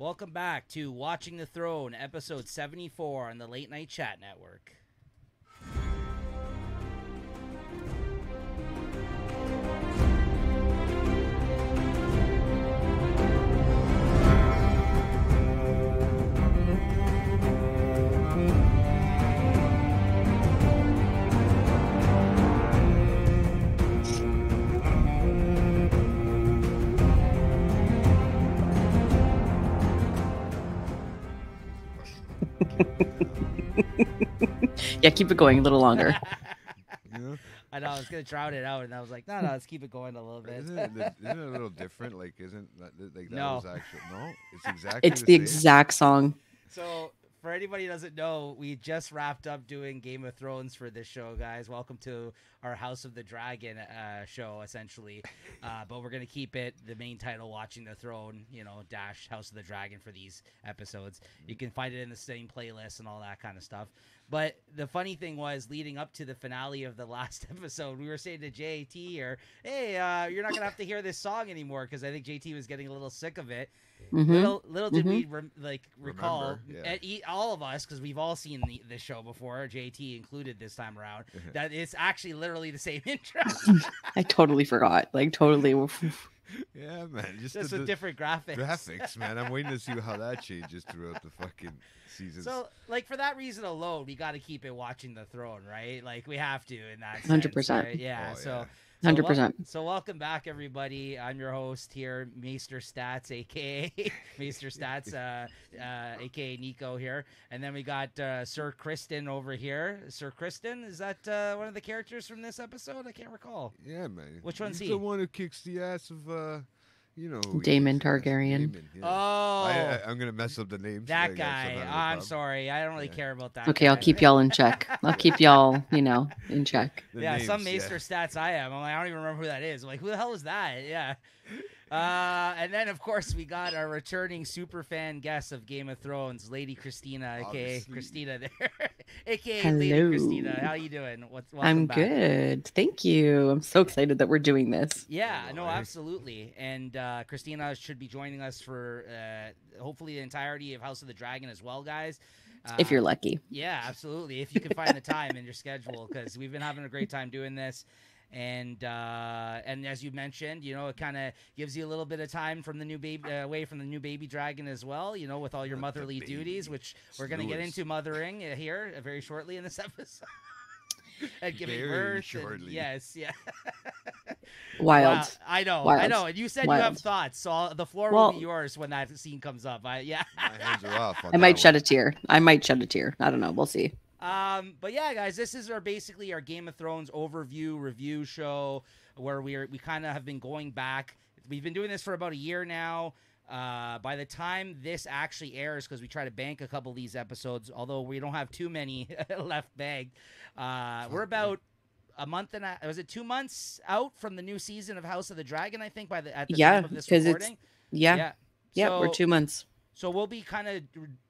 Welcome back to Watching the Throne, episode 74 on the Late Night Chat Network. Yeah, keep it going a little longer. Yeah. I know, I was going to drown it out, and I was like, no, let's keep it going a little bit. Isn't it a little different? Like, isn't that like that No. was actually no? It's exactly It's the same? exact song. So, for anybody who doesn't know, we just wrapped up doing Game of Thrones for this show, guys. Welcome to our House of the Dragon show, essentially. But we're going to keep it the main title, Watching the Throne, dash House of the Dragon for these episodes. You can find it in the same playlist and all that kind of stuff. But the funny thing was, leading up to the finale of the last episode, we were saying to JT here, hey, you're not going to have to hear this song anymore, because I think JT was getting a little sick of it. Mm-hmm. Little did we recall, Remember, yeah. all of us, because we've all seen the show before, JT included this time around, that it's actually literally the same intro. I totally forgot. Like, totally. Yeah, man. Just with the different graphics. graphics, man. I'm waiting to see how that changes throughout the fucking seasons. So, for that reason alone, we got to keep it Watching the Throne, right? Like, we have to in that sense. 100%. Right? Yeah, Oh, so... yeah. 100%. So welcome back, everybody. I'm your host here, Maester Stats, a.k.a. Maester Stats, a.k.a. Nico here. And then we got Sir Kristen over here. Sir Kristen, is that one of the characters from this episode? I can't recall. Yeah, man. Which one's He's he? the one who kicks the ass of, who he Damon is. Targaryen. Damon, yeah. Oh, I'm gonna mess up the names. that I guess, guy. so I'm sorry. I don't really care about that Okay, guy. I'll keep y'all in check. I'll keep y'all, in check. The Yeah, names, some Maester Stats I am. I'm like, I don't even remember who that is. I'm like, who the hell is that? Yeah. And then, of course, we got our returning super fan guest of Game of Thrones, Lady Christina, a.k.a. Obviously. Christina there. A.k.a. Hello. Lady Christina. How you doing? Welcome I'm back. good. Thank you. I'm so excited that we're doing this. Yeah, I know, no, right? absolutely. And Christina should be joining us for hopefully the entirety of House of the Dragon as well, guys. If you're lucky. Yeah, absolutely. If you can find the time in your schedule, because we've been having a great time doing this. And as you mentioned, it kind of gives you a little bit of time from the new baby away from the new baby dragon as well. With all your motherly duties, which we're going to get into mothering here very shortly in this episode. And giving Very birth. shortly. Yes, yeah. Wild. Wow, I know. Wild. And you said you Wild. have thoughts, so the floor Well- will be yours when that scene comes up. Yeah. My hands are off. I might shed a tear. I don't know. We'll see. But yeah, guys, this is basically our Game of Thrones overview review show where we kind of have been going back. We've been doing this for about a year now. By the time this actually airs, because we try to bank a couple of these episodes, although we don't have too many left bagged, we're about a month and was it 2 months out from the new season of House of the Dragon? I think at the time of this because recording. yeah, we're So- 2 months. So we'll be kind of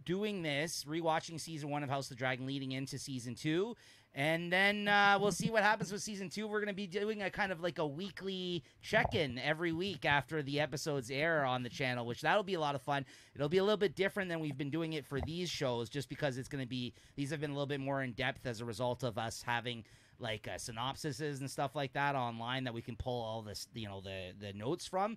doing this, rewatching season 1 of House of the Dragon leading into season 2. And then we'll see what happens with season 2. We're going to be doing a kind of like a weekly check-in every week after the episodes air on the channel, which that'll be a lot of fun. It'll be a little bit different than we've been doing it for these shows, just because it's going to be, these have been a little bit more in depth as a result of us having like synopsises and stuff like that online that we can pull all this, the notes from.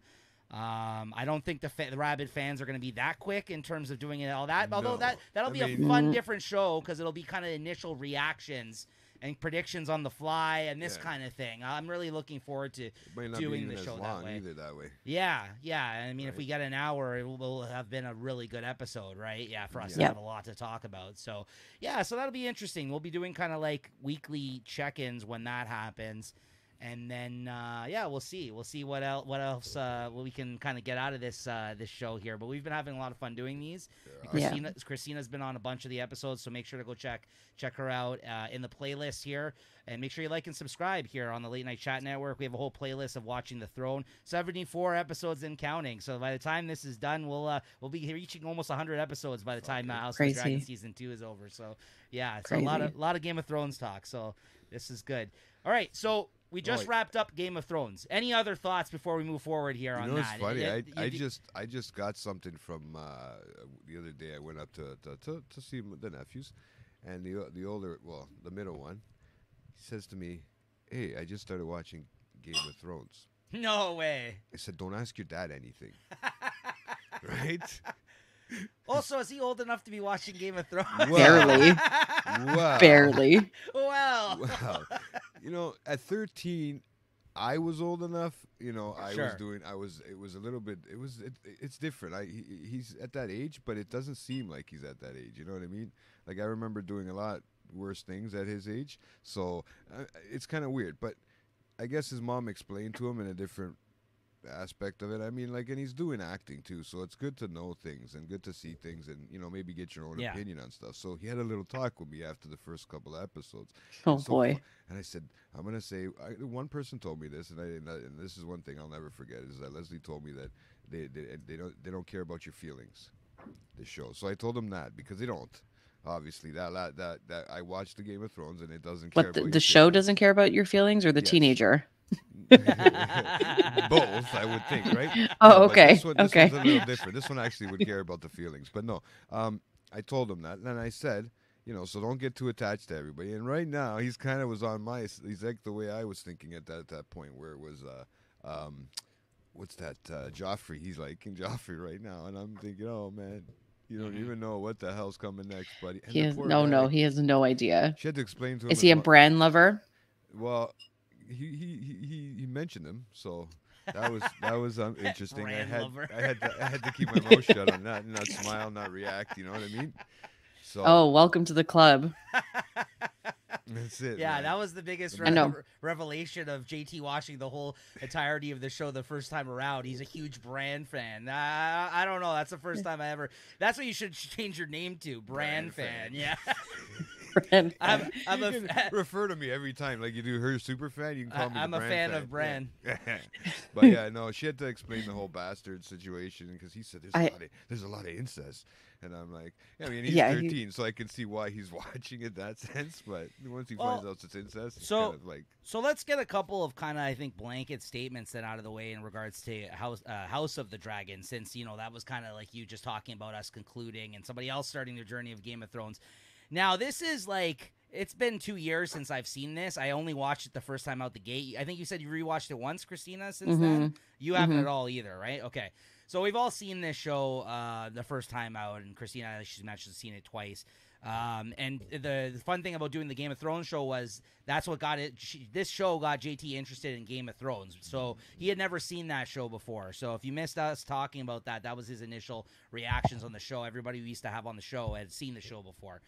I don't think the rabid fans are going to be that quick in terms of doing it all that. Although No. that'll be a fun, different show because it'll be kind of initial reactions and predictions on the fly and this kind of thing. I'm really looking forward to doing the show that way. Either that way. Yeah. I mean, if we get an hour, it will have been a really good episode, right? Yeah, for us to have a lot to talk about. So, yeah, so that'll be interesting. We'll be doing kind of like weekly check-ins when that happens. And then, we'll see. We'll see what else we can kind of get out of this show here. But we've been having a lot of fun doing these. Christina's been on a bunch of the episodes, so make sure to go check her out in the playlist here. And make sure you like and subscribe here on the Late Night Chat Network. We have a whole playlist of Watching the Throne, 74 episodes and counting. So by the time this is done, we'll be reaching almost 100 episodes by the time House of the Dragon season 2 is over. So yeah, it's a lot of Game of Thrones talk. So this is good. All right, so We just wrapped up Game of Thrones. Any other thoughts before we move forward here on that? It's funny. I just got something from the other day. I went up to see the nephews, and the older, the middle one, he says to me, "Hey, I just started watching Game of Thrones." No way. I said, "Don't ask your dad anything." Right? Also, is he old enough to be watching Game of Thrones? Barely. Wow. Barely. Well. Wow. At 13, I was old enough. It was a little bit. It's different. He's at that age, but it doesn't seem like he's at that age. You know what I mean? Like, I remember doing a lot worse things at his age. So it's kind of weird. But I guess his mom explained to him in a different aspect of it. I mean, like, and he's doing acting too, so it's good to know things and good to see things and maybe get your own opinion on stuff. So he had a little talk with me after the first couple of episodes. Oh boy. And I said, I'm gonna say, one person told me this, and this is one thing I'll never forget, is that Leslie told me that they don't care about your feelings, the show. So I told him that, because they don't. Obviously, that I watched the Game of Thrones, and it doesn't care about the show feelings. Doesn't care about your feelings, or the teenager? Both, I would think, right? Oh, okay. This one's a little different. This one actually would care about the feelings, but no. I told him that, and I said, so don't get too attached to everybody. And right now, he's kind of was on he's like the way I was thinking at that point, where it was, what's that? Joffrey. He's liking Joffrey right now, and I'm thinking, oh man. You don't even know what the hell's coming next, buddy. And He has no idea. She had to explain to him. Is he a Bran lover? Well, he mentioned him, so that was interesting. I had to keep my mouth shut on that and not smile, not react. You know what I mean? So. Welcome to the club. That's it. Yeah, man. that was the biggest revelation of JT watching the whole entirety of the show the first time around. He's a huge Bran fan. I don't know. That's the first time I ever. That's what you should change your name to, Bran fan. Yeah. I'm refer to me every time like you do her super fan. You can call me. I'm a fan of Bran. Yeah. But yeah, no, she had to explain the whole bastard situation because he said there's a lot of incest. And I'm like, he's 13, so I can see why he's watching it that sense. But once he finds out it's incest, it's kind of like. So let's get a couple of kind of, I think, blanket statements then out of the way in regards to House of the Dragon, since, that was kind of like you just talking about us concluding and somebody else starting their journey of Game of Thrones. Now, this is like, it's been 2 years since I've seen this. I only watched it the first time out the gate. I think you said you rewatched it once, Christina, since then? You haven't at all either, right? Okay. So we've all seen this show the first time out, and Christina, she's mentioned, seen it twice. And the fun thing about doing the Game of Thrones show was that's what got it. This show got JT interested in Game of Thrones. So he had never seen that show before. So if you missed us talking about that, that was his initial reactions on the show. Everybody we used to have on the show had seen the show before.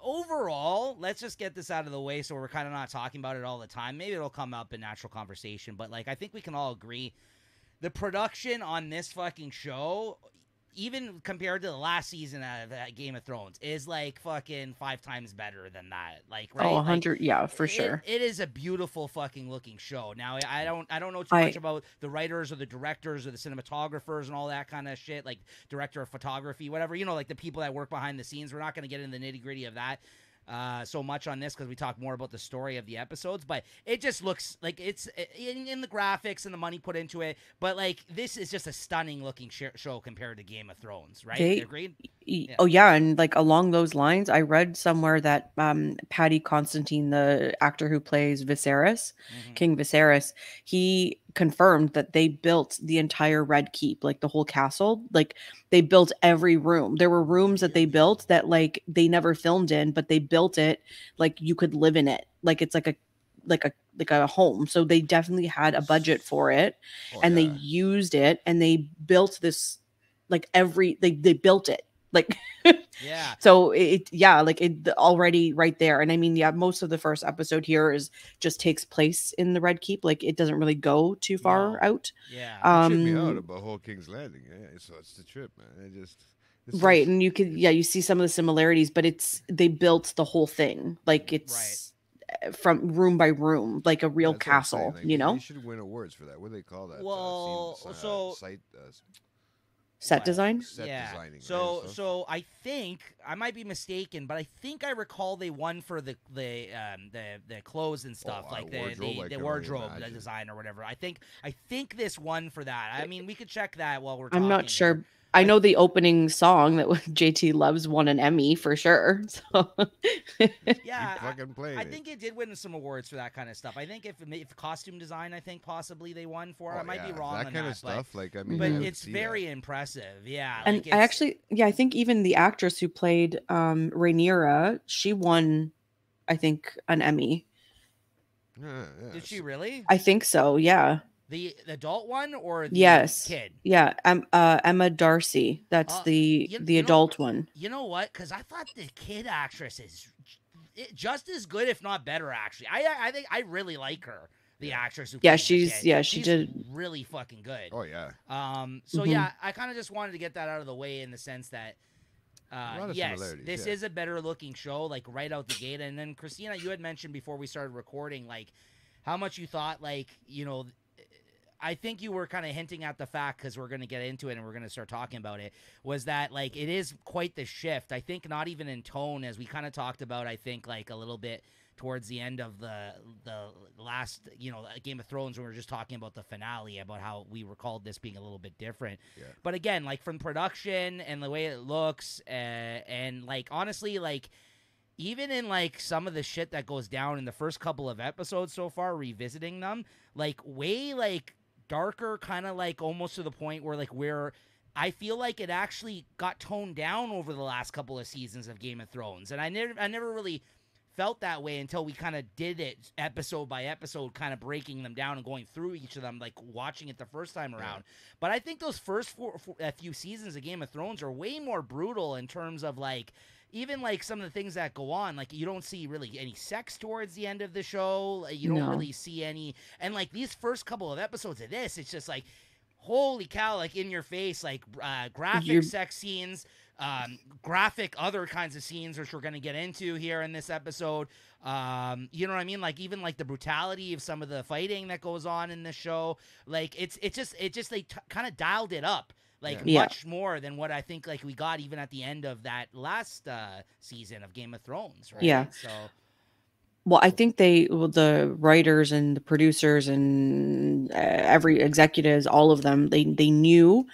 Overall, let's just get this out of the way so we're kind of not talking about it all the time. Maybe it'll come up in natural conversation, but like I think we can all agree the production on this fucking show, even compared to the last season of Game of Thrones, is like fucking 5 times better than that. Like, right? 100, yeah, for sure. It is a beautiful fucking looking show. Now, I don't know too much about the writers or the directors or the cinematographers and all that kind of shit, like director of photography, whatever, like the people that work behind the scenes. We're not going to get into the nitty gritty of that so much on this because we talk more about the story of the episodes, but it just looks like it's in the graphics and the money put into it, but like this is just a stunning looking show compared to Game of Thrones, right? You agreed? Yeah. Oh yeah, and like along those lines, I read somewhere that Paddy Constantine, the actor who plays Viserys, King Viserys, he confirmed that they built the entire Red Keep, like the whole castle. Like they built every room. There were rooms that they built that like they never filmed in, but they built it like you could live in it. Like it's like a home. So they definitely had a budget for it, and they used it, and they built this like they built it. Like, yeah. So it already right there. And I mean, yeah, most of the first episode here just takes place in the Red Keep. Like it doesn't really go too far out. Yeah. It should be out about whole King's Landing. Yeah, so it's the trip, man. Right. And you see some of the similarities, but they built the whole thing. Like it's from room by room, like a real castle, like, You should win awards for that. What do they call that? Well, Set design? Set designing. So I think I might be mistaken, but I think I recall they won for the clothes and stuff, like the wardrobe design or whatever. I think this won for that. I mean, we could check that while we're talking. I'm not sure. I know the opening song that JT loves won an Emmy for sure. So yeah, I think it did win some awards for that kind of stuff. I think if costume design, I think possibly they won for it. I might be wrong on that kind of stuff. But, like I mean, but it's very impressive. Yeah, and like I think even the actress who played Rhaenyra, she won, I think, an Emmy. Did she really? I think so. Yeah. The adult one or the kid? Yeah, Emma Darcy. That's the adult one. You know what? Because I thought the kid actress is just as good, if not better. Actually, I think I really like her. The actress who she did really fucking good. Oh yeah. So yeah, I kind of just wanted to get that out of the way in the sense that yes, this is a better looking show, like right out the gate. And then Christina, you had mentioned before we started recording, like how much you thought, like, you know, I think you were kind of hinting at the fact, because we're going to get into it and we're going to start talking about it, was that, like, it is quite the shift. I think not even in tone, as we kind of talked about, I think, like, a little bit towards the end of the last, you know, Game of Thrones, when we were just talking about the finale, about how we recalled this being a little bit different. Yeah. But again, like, from production and the way it looks, and, like, honestly, like, even in, like, some of the shit that goes down in the first couple of episodes so far, revisiting them, like, way, like, darker, kind of like almost to the point where, like, where I feel like it actually got toned down over the last couple of seasons of Game of Thrones. And I never really felt that way until we kind of did it episode by episode, kind of breaking them down and going through each of them, like watching it the first time around. But I think those first few seasons of Game of Thrones are way more brutal in terms of, like, even, like, some of the things that go on, like, you don't see really any sex towards the end of the show. You don't really see any. And, like, these first couple of episodes of this, it's just, like, holy cow, like, in your face, like, graphic sex scenes, graphic other kinds of scenes, which we're going to get into here in this episode. You know what I mean? Like, even, like, the brutality of some of the fighting that goes on in the show. Like, it just they kind of dialed it up. Like, much more than what I think, like, we got even at the end of that last season of Game of Thrones, right? Yeah. So, well, I think the writers and the producers and every executives, all of them, they knew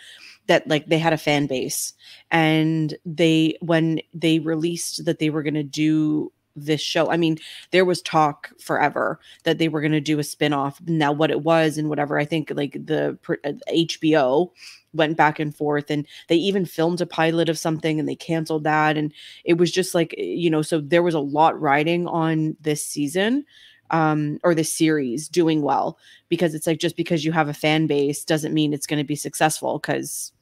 that, like, they had a fan base, and when they released that they were going to do this show, I mean, there was talk forever that they were going to do a spinoff. Now, what it was and whatever, I think, like, the HBO went back and forth, and they even filmed a pilot of something and they canceled that. And it was just like, you know, so there was a lot riding on this season, or this series doing well, because it's like, just because you have a fan base doesn't mean it's going to be successful, because,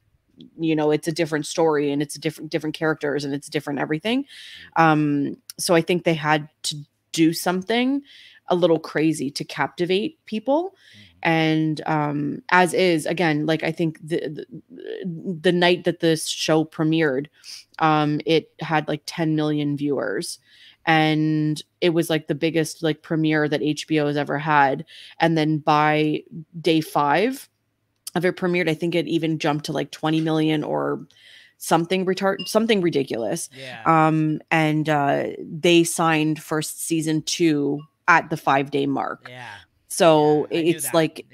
you know, it's a different story and it's a different characters and it's different everything. So I think they had to do something a little crazy to captivate people. And as is, again, like, I think the night that this show premiered, it had like 10 million viewers, and it was like the biggest, like, premiere that HBO has ever had. And then by day 5 of it premiered, I think it even jumped to like 20 million or something ridiculous. Yeah. And they signed for season 2 at the 5-day mark. Yeah. So it's like,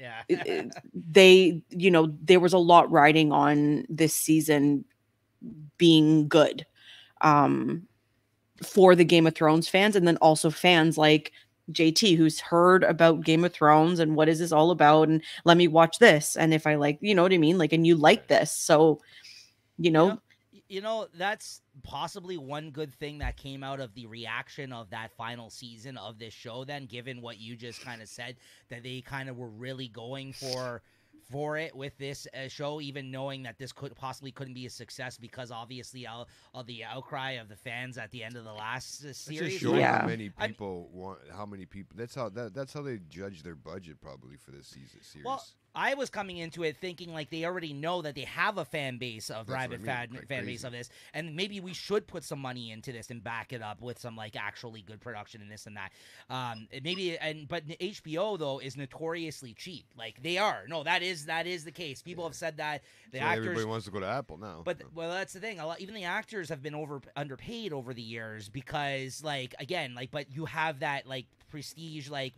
they, you know, there was a lot riding on this season being good, for the Game of Thrones fans, and then also fans like JT, who's heard about Game of Thrones and what is this all about, and let me watch this. And if I like, you know what I mean? Like, and you like this. So, you know, that's possibly one good thing that came out of the reaction of that final season of this show, then, given what you just kind of said, that they kind of were really going for it with this show, even knowing that this couldn't be a success, because obviously of the outcry of the fans at the end of the last series. Just showing how many people want, how many people. That's how they judge their budget probably for this series. Well, I was coming into it thinking like they already know that they have a fan base of rabid fan base of this, and maybe we should put some money into this and back it up with some like actually good production and this and that. But HBO though is notoriously cheap. Like they are. No, that is the case. People have said that the actors. Everybody wants to go to Apple now. But well, that's the thing. Even the actors have been underpaid over the years because but you have that like prestige like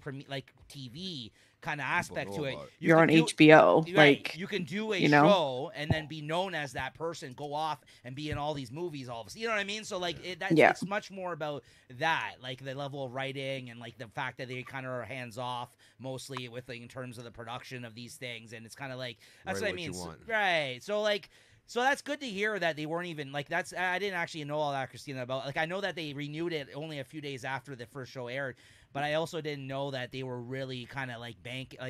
TV kind of aspect to it. You're on HBO. Right, like you can do a show and then be known as that person, go off and be in all these movies all of a sudden. You know what I mean? So like it's much more about that, like the level of writing and like the fact that they kind of are hands off mostly with like, in terms of the production of these things, and it's kind of like that's what I mean. Right. So that's good to hear that they weren't even like I didn't actually know all that, Christina, about like I know that they renewed it only a few days after the first show aired, but I also didn't know that they were really kind of like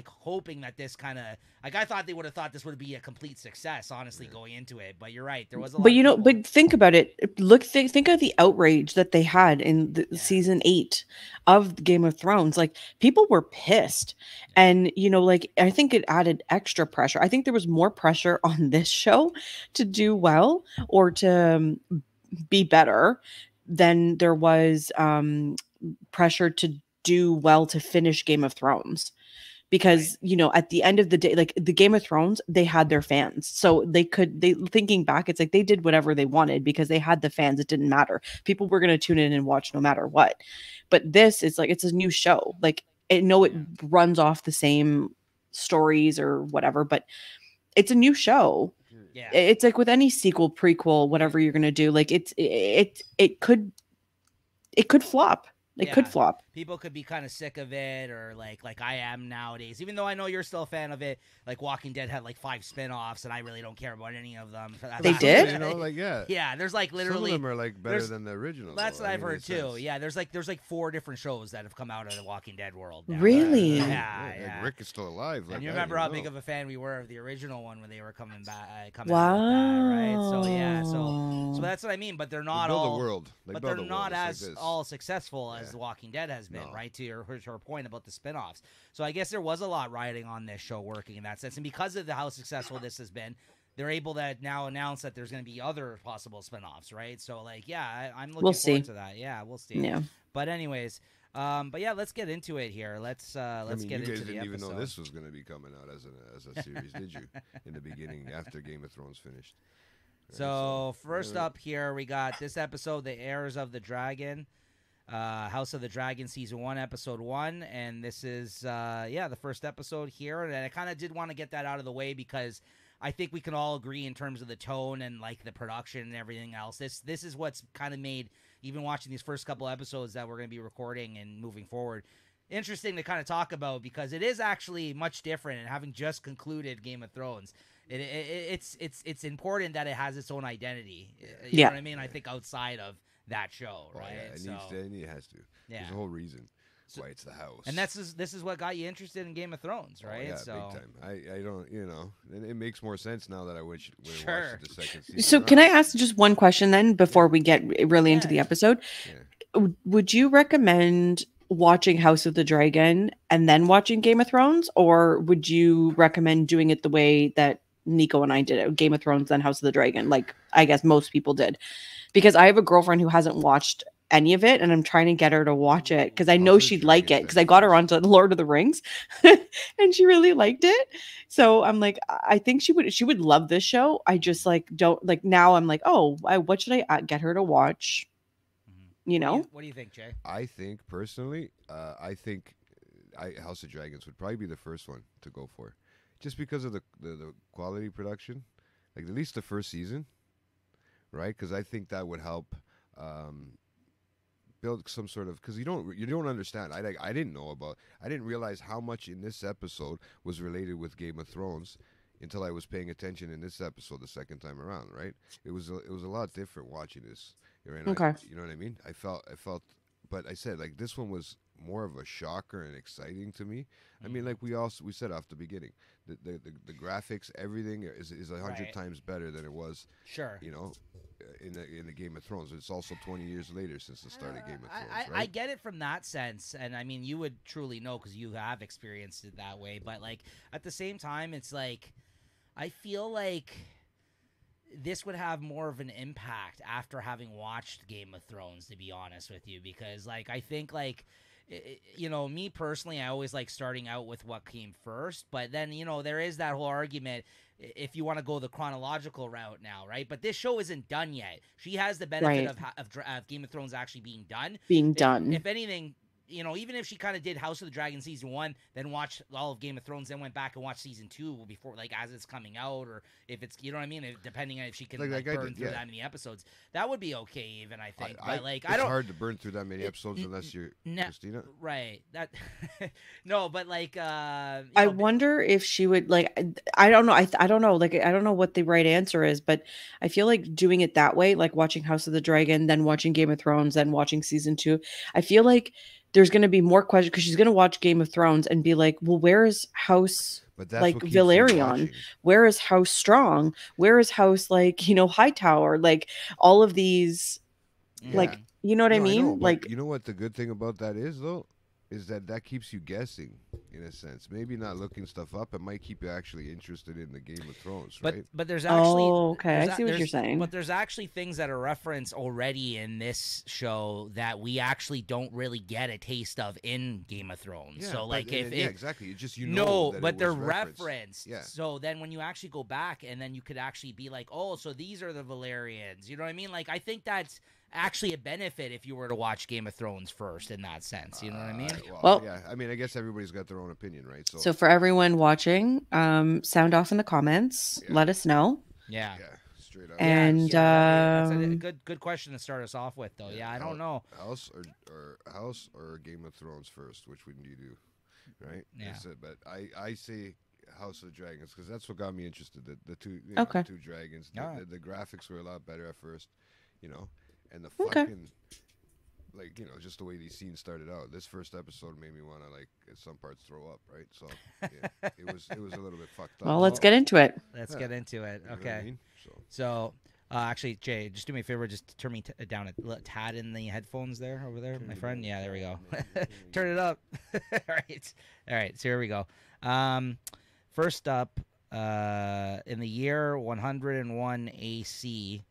hoping that this kind of like I thought they would have thought this would be a complete success, honestly, going into it. But you're right, there was a lot. But think about it. Think of the outrage that they had in season 8 of Game of Thrones. Like people were pissed, and like I think it added extra pressure. I think there was more pressure on this show to do well or to be better than there was pressure to do well to finish Game of Thrones, because at the end of the day, like the Game of Thrones, they had their fans, so thinking back, it's like they did whatever they wanted because they had the fans. It didn't matter. People were going to tune in and watch no matter what. But this is like, it's a new show. Like it runs off the same stories or whatever, but it's a new show. Yeah. It's like with any sequel, prequel, whatever you're going to do, like it could flop. It could flop. People could be kind of sick of it, or like I am nowadays. Even though I know you're still a fan of it, like Walking Dead had like 5 spin-offs, and I really don't care about any of them. They did? Yeah, there's like literally some of them are like better than the original. That's what I've heard too. Yeah, there's like 4 different shows that have come out of the Walking Dead world now. Really? Yeah. Rick is still alive. And you remember how big of a fan we were of the original one when they were coming back, wow. out with that, right? So yeah, so that's what I mean. But they're not all the world. But they're not as all successful as The Walking Dead has been, right? To her point about the spinoffs. So I guess there was a lot riding on this show working in that sense, and because of how successful this has been, they're able to now announce that there's going to be other possible spinoffs, right? So like, I'm looking forward to that. Yeah, we'll see. Yeah. But anyways, let's get into it here. Let's get into the episode. You guys didn't even know this was going to be coming out as a series, did you? In the beginning, after Game of Thrones finished. Right, so first up here, we got this episode, The Heirs of the Dragon. House of the Dragon season 1 episode 1, and this is the first episode here, and I kind of did want to get that out of the way because I think we can all agree in terms of the tone and like the production and everything else. This is what's kind of made even watching these first couple episodes that we're going to be recording and moving forward interesting to kind of talk about, because it is actually much different, and having just concluded Game of Thrones, it's important that it has its own identity. You know what I mean? I think outside of that show, right? It has to. Yeah. There's a whole reason why it's the house. And this is what got you interested in Game of Thrones, right? Big time. I don't, and it makes more sense now that I watched the second season. So can I ask just one question then before we get really into the episode? Yeah. Would you recommend watching House of the Dragon and then watching Game of Thrones, or would you recommend doing it the way that Nico and I did it, Game of Thrones, then House of the Dragon, like I guess most people did? Because I have a girlfriend who hasn't watched any of it, and I'm trying to get her to watch it because I know she'd like it, because I got her onto Lord of the Rings and she really liked it. So I'm like, I think she would love this show. I just don't now I'm like, what should I get her to watch? What do you think, Jay? I think personally, House of Dragons would probably be the first one to go for, just because of the quality production, like at least the first season. Right, because I think that would help build some sort of, because you don't understand. I didn't realize how much in this episode was related with Game of Thrones until I was paying attention in this episode the second time around. Right, it was a lot different watching this. Right? Okay, you know what I mean? I felt, but I said like this one was more of a shocker and exciting to me. I mean, like we said off the beginning, the graphics, everything is 100 times better than it was. Sure. You know, in the Game of Thrones. It's also 20 years later since the start of Game of Thrones, right? I get it from that sense, and I mean, you would truly know because you have experienced it that way. But like at the same time, it's like I feel like this would have more of an impact after having watched Game of Thrones, to be honest with you, because like I think like you know, me personally, I always like starting out with what came first, but then you know there is that whole argument if you want to go the chronological route now, right? But this show isn't done yet. She has the benefit of Game of Thrones actually being done. If anything, you know, even if she kind of did House of the Dragon season 1, then watched all of Game of Thrones, then went back and watched season 2 before, like, as it's coming out, or if it's, you know what I mean, depending on if she can burn through that many episodes, that would be okay. Even I think, but like, it's hard to burn through that many episodes unless you're Christina, right? That no, but like, I wonder if she would like. I don't know. I don't know. Like, I don't know what the right answer is, but I feel like doing it that way, like watching House of the Dragon, then watching Game of Thrones, then watching season 2. I feel like there's going to be more questions because she's going to watch Game of Thrones and be like, well, where is House like Valerion? Where is House Strong? Where is House like, you know, Hightower? Like all of these, like, you know what I mean? I know, like, you know what the good thing about that is though? Is that keeps you guessing in a sense. Maybe not looking stuff up. It might keep you actually interested in the Game of Thrones, right? But there's actually I see what you're saying. But there's actually things that are referenced already in this show that we actually don't really get a taste of in Game of Thrones. Yeah, so like exactly. It's just but they're referenced. Yeah. So then when you actually go back and then you could actually be like, oh, so these are the Valerians. You know what I mean? Like I think that's actually a benefit if you were to watch Game of Thrones first in that sense. You know what I mean? Well, yeah. I mean, I guess everybody's got their own opinion, right? So for everyone watching, sound off in the comments. Yeah. Let us know. Yeah. Straight up. And that's a good question to start us off with, though. Yeah, I don't know. House or Game of Thrones first? Which one do you do? Right? Yeah. But I say House of Dragons because that's what got me interested. The two two dragons. The graphics were a lot better at first, you know. And the fucking, like, you know, just the way these scenes started out. This first episode made me want to, like, at some parts throw up, right? So, yeah, it was a little bit fucked up. Well, let's get into it. Let's get into it. You know okay. what I mean? So, actually, Jay, just do me a favor. Just turn me down a tad in the headphones there, over there, my friend. Yeah, there we go. Turn it up. All right. So here we go. First up, in the year 101 AC,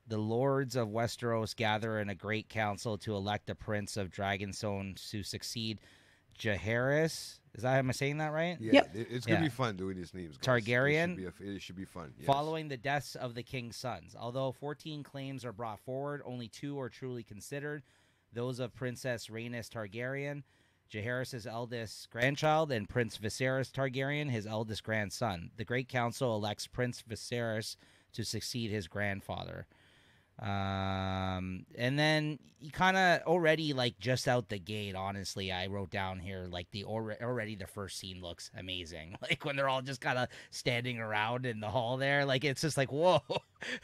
the lords of Westeros gather in a great council to elect a prince of Dragonstone to succeed Jaehaerys. Am I saying that right? Yeah, it's going to be fun doing these names. Guys. Targaryen. It should be fun. Yes. Following the deaths of the king's sons. Although 14 claims are brought forward, only 2 are truly considered. Those of Princess Rhaenys Targaryen, Jaehaerys' eldest grandchild, and Prince Viserys Targaryen, his eldest grandson. The Great Council elects Prince Viserys to succeed his grandfather. And then you kind of already like just out the gate, honestly, I wrote down here like already the first scene looks amazing. Like when they're all just kind of standing around in the hall there, like it's just like whoa,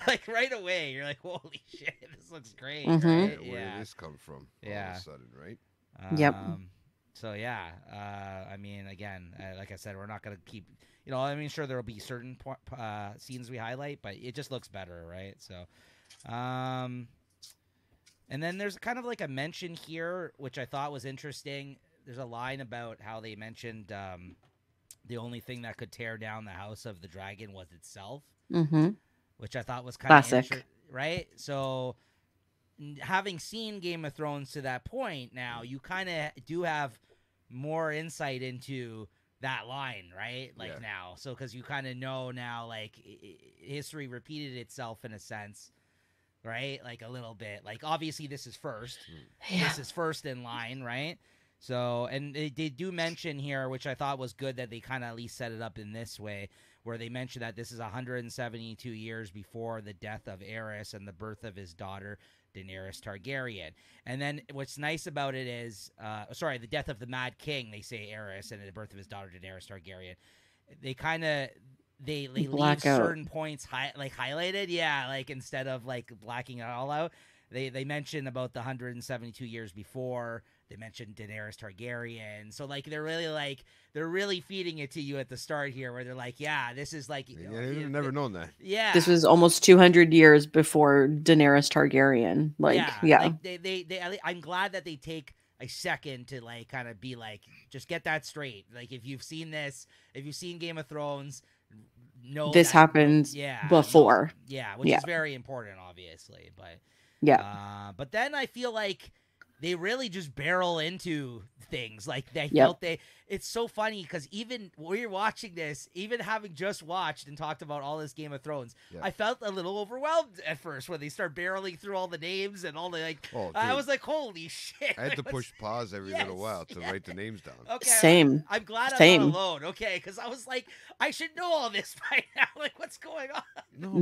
like right away you're like holy shit, this looks great. Mm-hmm. Right? Where did this come from? All of a sudden, right? Yep. So yeah, I mean, again, like I said, we're not gonna keep. You know, I mean, sure there'll be certain scenes we highlight, but it just looks better, right? So. And then there's kind of like a mention here, which I thought was interesting. There's a line about how they mentioned the only thing that could tear down the House of the Dragon was itself, which I thought was kind of interesting, right? So having seen Game of Thrones to that point now, you kind of do have more insight into that line, right? Like now. So because you kind of know now, like history repeated itself in a sense. Right? Like a little bit. Like, obviously, this is first. Yeah. This is first in line, right? So, and they do mention here, which I thought was good that they kind of at least set it up in this way, where they mention that this is 172 years before the death of Aerys and the birth of his daughter, Daenerys Targaryen. And then what's nice about it is, the death of the Mad King, they say Aerys, and the birth of his daughter, Daenerys Targaryen. They kind of... They leave certain points highlighted, like instead of like blacking it all out. they mention about the 172 years before. They mentioned Daenerys Targaryen. So like they're really feeding it to you at the start here, where they're like, yeah, this is like you've never known that. Yeah, this was almost 200 years before Daenerys Targaryen. Like, yeah. Like they I'm glad that they take a second to like kind of be like, just get that straight. Like if you've seen this, if you've seen Game of Thrones, know this happens before. Which is very important, obviously. But but then I feel like they really just barrel into things. Like they felt it's so funny because even when you're watching this, even having just watched and talked about all this Game of Thrones, I felt a little overwhelmed at first when they start barreling through all the names and all the like. I was like, holy shit! I had to push pause every little while to write the names down. Okay, same. I'm glad I'm not alone. Okay, because I was like, I should know all this by now. Like, what's going on?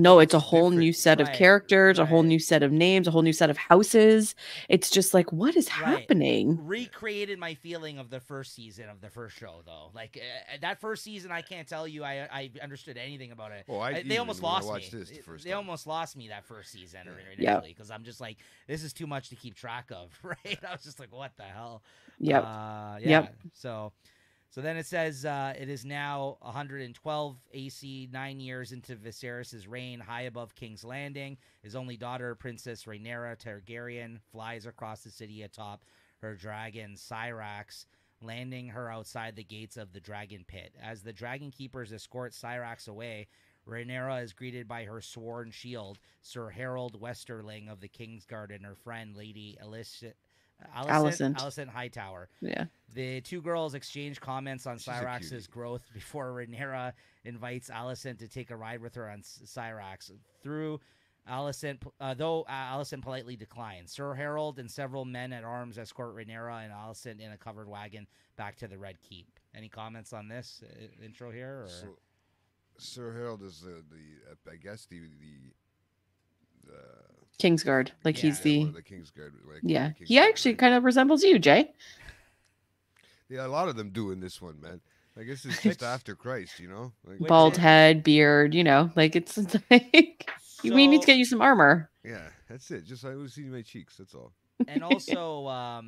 No, it's a whole new set of characters, a whole new set of names, a whole new set of houses. It's just like, what is happening? Recreated my feeling of the first season of the first show, though. Like that first season, I can't tell you I understood anything about it. They almost lost me. They almost lost me that first season initially because I'm just like, this is too much to keep track of, right? I was just like, what the hell? So then it says it is now 112 AC, 9 years into Viserys' reign, high above King's Landing. His only daughter, Princess Rhaenyra Targaryen, flies across the city atop her dragon, Syrax, landing her outside the gates of the Dragon Pit. As the Dragon Keepers escort Syrax away, Rhaenyra is greeted by her sworn shield, Sir Harold Westerling of the Kingsguard, and her friend, Lady Alicent Hightower. Yeah. The two girls exchange comments on Syrax's growth before Rhaenyra invites Alicent to take a ride with her on Syrax. Though Alicent politely declines. Sir Harold and several men at arms escort Rhaenyra and Alicent in a covered wagon back to the Red Keep. Any comments on this intro here? Or? So, Sir Harold is the Kingsguard. Like he's the Kingsguard. He actually kind of resembles you, Jay. Yeah, a lot of them do in this one, man. I guess it's just after Christ, you know? Like, bald head, beard, you know, like it's like we need to get you some armor. Yeah, that's it. Just I was seeing my cheeks. That's all. And also,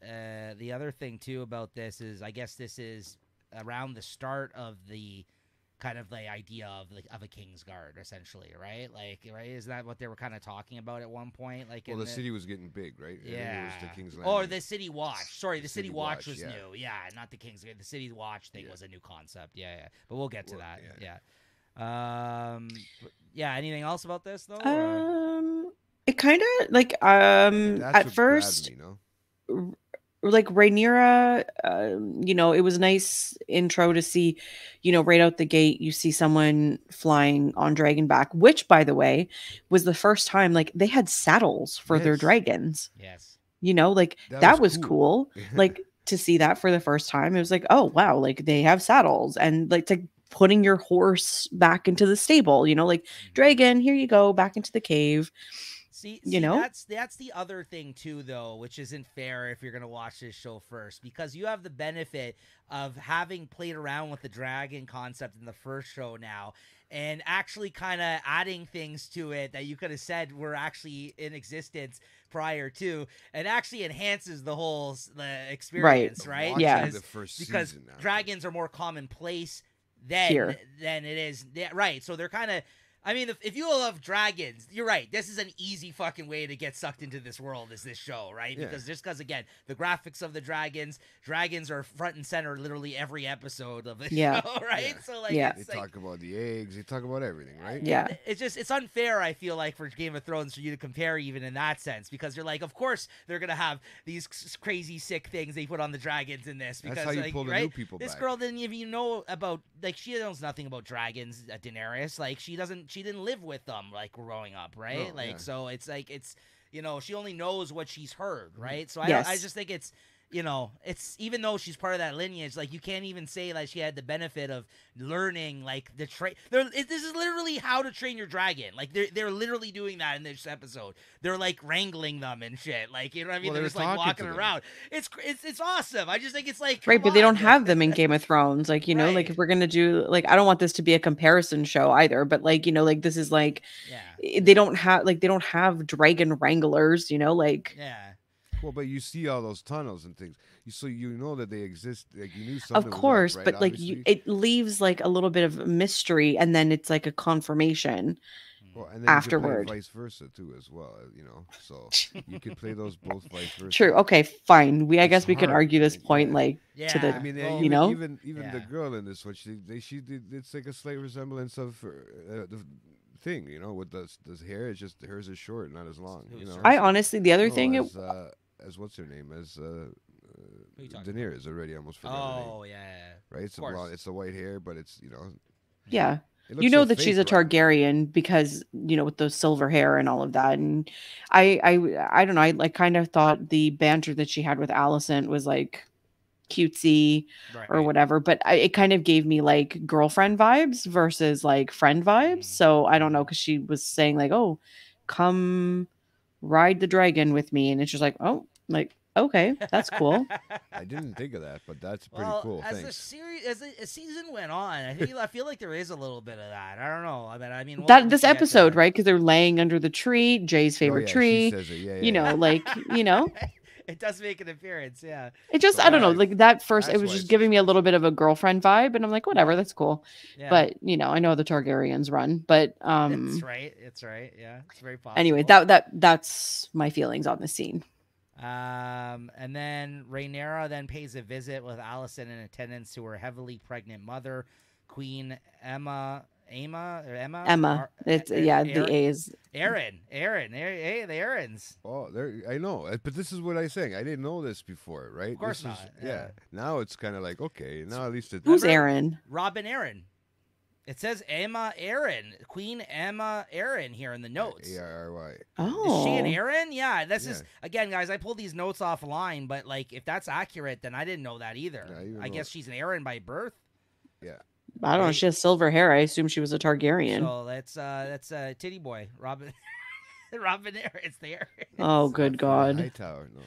the other thing too about this is, I guess this is around the start of the kind of the idea of a Kingsguard, essentially, right? Like, right? Is that what they were kind of talking about at one point? Like, well, the city was getting big, right? Yeah. It was the King's Landing. Or the City Watch. Sorry, the City Watch was new. Yeah, not the Kingsguard. The City Watch thing was a new concept. Yeah. But we'll get to that. Yeah. Anything else about this though? It kind of like at first, me, no? Like Rhaenyra, you know, it was a nice intro to see, you know, right out the gate, you see someone flying on dragonback, which, by the way, was the first time like they had saddles for their dragons. Yes. You know, like that was cool. Like to see that for the first time, it was like, oh, wow, like they have saddles and like to putting your horse back into the stable, you know, like dragon, here you go, back into the cave. See, you know, that's the other thing too, though, which isn't fair if you're gonna watch this show first, because you have the benefit of having played around with the dragon concept in the first show now, and actually kind of adding things to it that you could have said were actually in existence prior to, and actually enhances the whole experience, right? Yeah, because dragons are more commonplace than it is, right? So they're kind of. I mean, if you love dragons, you're right. This is an easy fucking way to get sucked into this world, is this show, right? Yeah. Because again, the graphics of the dragons are front and center literally every episode of the show, right? Yeah. So like, they talk about the eggs, they talk about everything, right? Yeah. It's unfair, I feel like, for Game of Thrones for you to compare even in that sense, because you're like, of course they're gonna have these crazy sick things they put on the dragons in this, because that's how you pull the new people this back. girl didn't even know about, like, she knows nothing about dragons, Daenerys. Like, she didn't live with them like growing up, right? So it's like, it's, you know, she only knows what she's heard, right? So I just think it's you know, it's even though she's part of that lineage, like you can't even say that she had the benefit of learning like the this is literally How to Train Your Dragon. Like they're literally doing that in this episode. They're like wrangling them and shit. Like, you know what I mean? Well, they're just like walking around. It's awesome. I just think it's like Right, but they don't on. have them in Game of Thrones. Like, you know, like Right. if we're gonna do like, I don't want this to be a comparison show either, but like, you know, like this is like Yeah. they don't have dragon wranglers, you know, like Yeah. Well, but you see all those tunnels and things. So you know that they exist. Like you knew something. of course, was up, right? but like Obviously. it leaves like a little bit of mystery, and then it's like a confirmation. Well, and then afterward. you could play vice versa too, as well. You know, so you could play those both vice versa. True. Okay. Fine. I guess we could hard, argue this right? point, Yeah. like Yeah. to the. I mean, Well, you know? even the girl in this one, she did. It's like a slight resemblance of the thing. You know, with this hair, it's just hers is short, not as long. You know. I honestly, the other No, thing, as what's her name, as you talking Daenerys already almost forgot her name. Oh, yeah. Right, it's blonde, it's the white hair, but it's yeah. it You looks know so that she's a fake, right? Targaryen because, you know, with those silver hair and all of that. And I don't know. I like kind of thought the banter that she had with Alicent was like cutesy Right. or whatever, but it kind of gave me like girlfriend vibes versus like friend vibes. So I don't know, because she was saying like, oh, come ride the dragon with me. And it's just like, oh, like, okay, that's cool. I didn't think of that, but that's pretty Well, cool. as Thanks. the season went on, I feel like there is a little bit of that. I don't know. I mean, That this episode, right? Because they're laying under the tree, Jay's Oh, favorite yeah, tree. She says it. Yeah, You know, yeah. like, you know, it does make an appearance. Yeah. it just, So I don't know, that's- like that first, it that's was why just it's giving so me a little bit of a girlfriend vibe. And I'm like, whatever, that's cool. Yeah. But, you know, I know the Targaryens run, but, it's right. It's right. Yeah. It's very possible. anyway, that's my feelings on the scene. And then Rhaenyra then pays a visit with Alicent in attendance to her heavily pregnant mother, Queen Emma. It's the A is Aaron. Hey, the Aarons. Oh, there. I know, but this is what I'm saying. I didn't know this before, right? Of course This not. is- Yeah. Now it's kind of like okay. Now at least it's who's Aaron? Robin Aaron. It says Emma Aaron, Queen Emma Aaron here in the notes. ARRY. Oh, Is she an Aaron? Yeah, this is Yeah. again, guys. I pulled these notes offline, but like, if that's accurate, then I didn't know that either. Yeah, you I know guess it. she's an Aaron by birth. Yeah. I don't know. She has silver hair. I assume she was a Targaryen. So that's Titty Boy, Robin. Robin Aaron. It's the Aaron. Oh, good God. Hightower. No.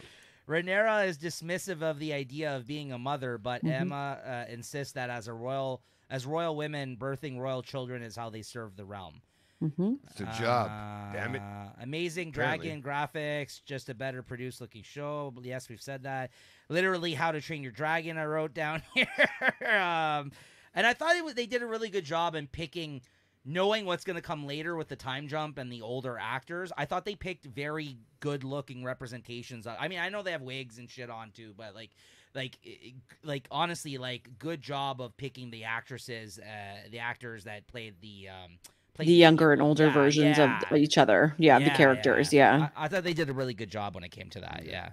Rhaenyra is dismissive of the idea of being a mother, but Emma insists that as royal women, birthing royal children is how they serve the realm. Mm-hmm. It's a job. Damn it. Amazing Apparently. dragon graphics, just a better produced looking show. Yes, we've said that. Literally, How to Train Your Dragon, I wrote down here. And I thought they did a really good job in picking, knowing what's going to come later with the time jump and the older actors. I thought they picked very good looking representations. I mean, I know they have wigs and shit on too, but like honestly, like good job of picking the actresses, the actors that played the younger and older Yeah, versions yeah. of each other. Yeah, the characters. Yeah. I thought they did a really good job when it came to that. Yeah.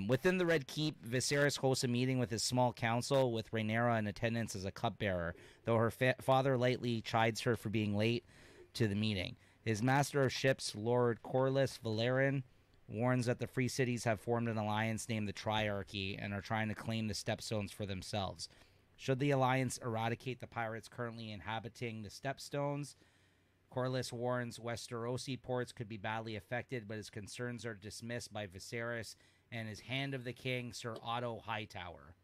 Within the Red Keep, Viserys hosts a meeting with his small council, with Rhaenyra in attendance as a cupbearer, though her father lightly chides her for being late to the meeting. His master of ships, Lord Corlys Velaryon, warns that the Free Cities have formed an alliance named the Triarchy and are trying to claim the Stepstones for themselves. Should the alliance eradicate the pirates currently inhabiting the Stepstones, Corlys warns Westerosi ports could be badly affected, but his concerns are dismissed by Viserys and his Hand of the King, Sir Otto Hightower,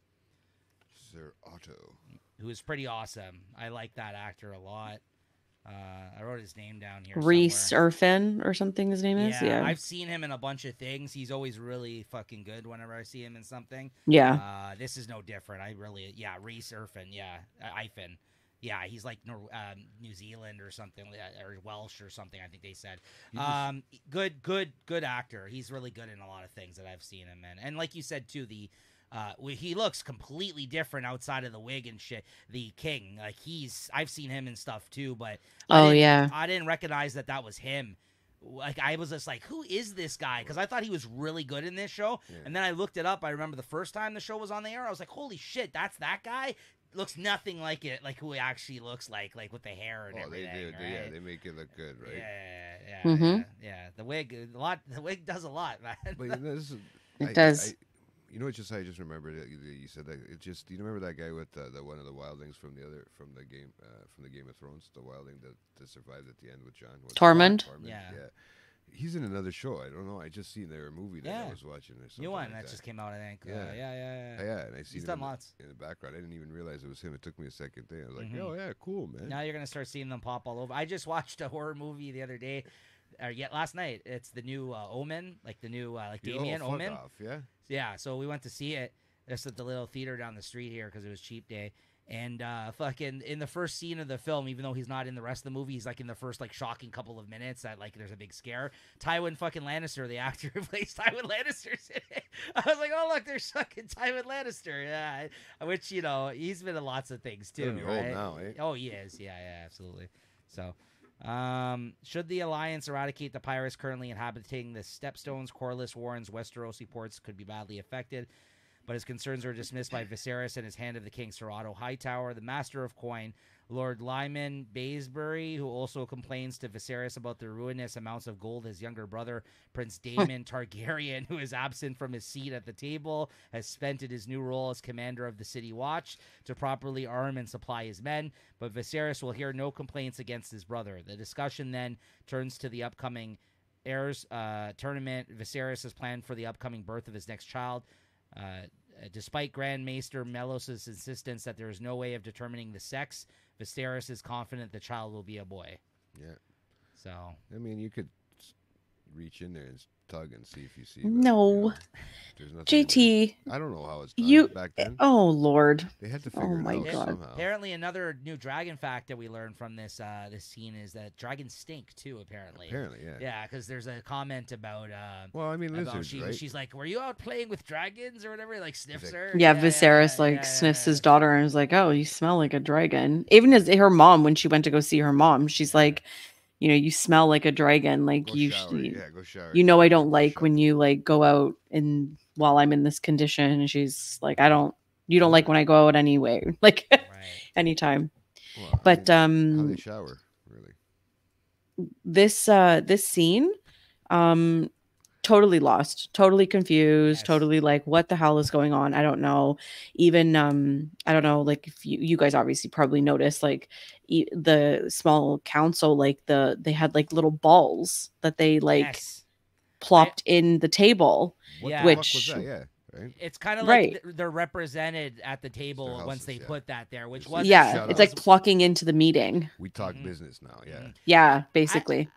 Sir Otto. who is pretty awesome. I like that actor a lot. I wrote his name down here. Rhys somewhere. Irfin or something his name is. Yeah. I've seen him in a bunch of things. He's always really fucking good whenever I see him in something. Yeah. This is no different. Rhys Irfin. Yeah, Ifin. Yeah, he's like New Zealand or something, or Welsh or something. I think they said. Good actor. He's really good in a lot of things that I've seen him in. And like you said too, he looks completely different outside of the wig and shit. The King, like I've seen him in stuff too, but I didn't recognize that was him. Like I was just like, who is this guy? Because I thought he was really good in this show, and then I looked it up. I remember the first time the show was on the air, I was like, holy shit, that's that guy. Looks nothing like it, like who he actually looks like with the hair and everything. They do. Right? Yeah, they make it look good, right? Mhm. Yeah. The wig does a lot, man. But this is, It does. You know, I just remembered that you said that. It just, you remember that guy with the one of the wildlings from the Game of Thrones, the wildling that survived at the end with John. Tormund? Yeah. He's in another show. I don't know. I just seen there a movie that I was watching. Or New one like that just came out, I think. Yeah. Yeah. And I see He's done lots in the background. I didn't even realize it was him. It took me a second there. I was like, Mm-hmm. oh yeah, cool, man. Now you're gonna start seeing them pop all over. I just watched a horror movie the other day, last night. It's the new Omen, like the new Damien Omen. Yeah. So we went to see it just at the little theater down the street here because it was cheap day. And fucking in the first scene of the film, even though he's not in the rest of the movie, he's like in the first like shocking couple of minutes that like there's a big scare. Tywin fucking Lannister, the actor who plays Tywin Lannister's in it. I was like, oh look, there's fucking Tywin Lannister. Yeah, which he's been in lots of things too. He's old now, eh? Oh, he is. Yeah, absolutely. So, should the Alliance eradicate the pirates currently inhabiting the Stepstones, Corlys, Warrens, Westerosi ports could be badly affected. But his concerns are dismissed by Viserys and his Hand of the King, Sir Otto Hightower, the Master of Coin, Lord Lyman Baysbury, who also complains to Viserys about the ruinous amounts of gold his younger brother, Prince Daemon Targaryen, who is absent from his seat at the table, has spent in his new role as commander of the City Watch to properly arm and supply his men. But Viserys will hear no complaints against his brother. The discussion then turns to the upcoming Heirs tournament. Viserys has planned for the upcoming birth of his next child. Despite Grand Maester Melos' insistence that there is no way of determining the sex, Viserys is confident the child will be a boy. Yeah. So. I mean, you could reach in there and tug and see if you see. No. There's nothing. JT. I don't know how it's done back then. Oh, Lord. They had to figure it out God. somehow. Apparently, another new dragon fact that we learned from this scene is that dragons stink, too, apparently. Apparently, yeah. Yeah, because there's a comment about... well, I mean, lizards, right? She's like, were you out playing with dragons or whatever? Like, sniffs her. Yeah, Viserys, sniffs his daughter and is like, oh, you smell like a dragon. Even as her mom, when she went to go see her mom, she's like... you smell like a dragon. Like go shower. I don't like when you like go out and while I'm in this condition. And she's like, you don't like when I go out anyway. Like anytime. Well, but how they shower, really? This scene, totally lost, totally confused, totally like, what the hell is going on? I don't know. Even I don't know, like if you guys obviously probably noticed, like the small council, like they had like little balls that they like plopped in the table. What the fuck was that? Yeah. Right? It's kind of like they're represented at the table once they put that there, which was it's like clocking into the meeting. We talk business now, yeah, basically.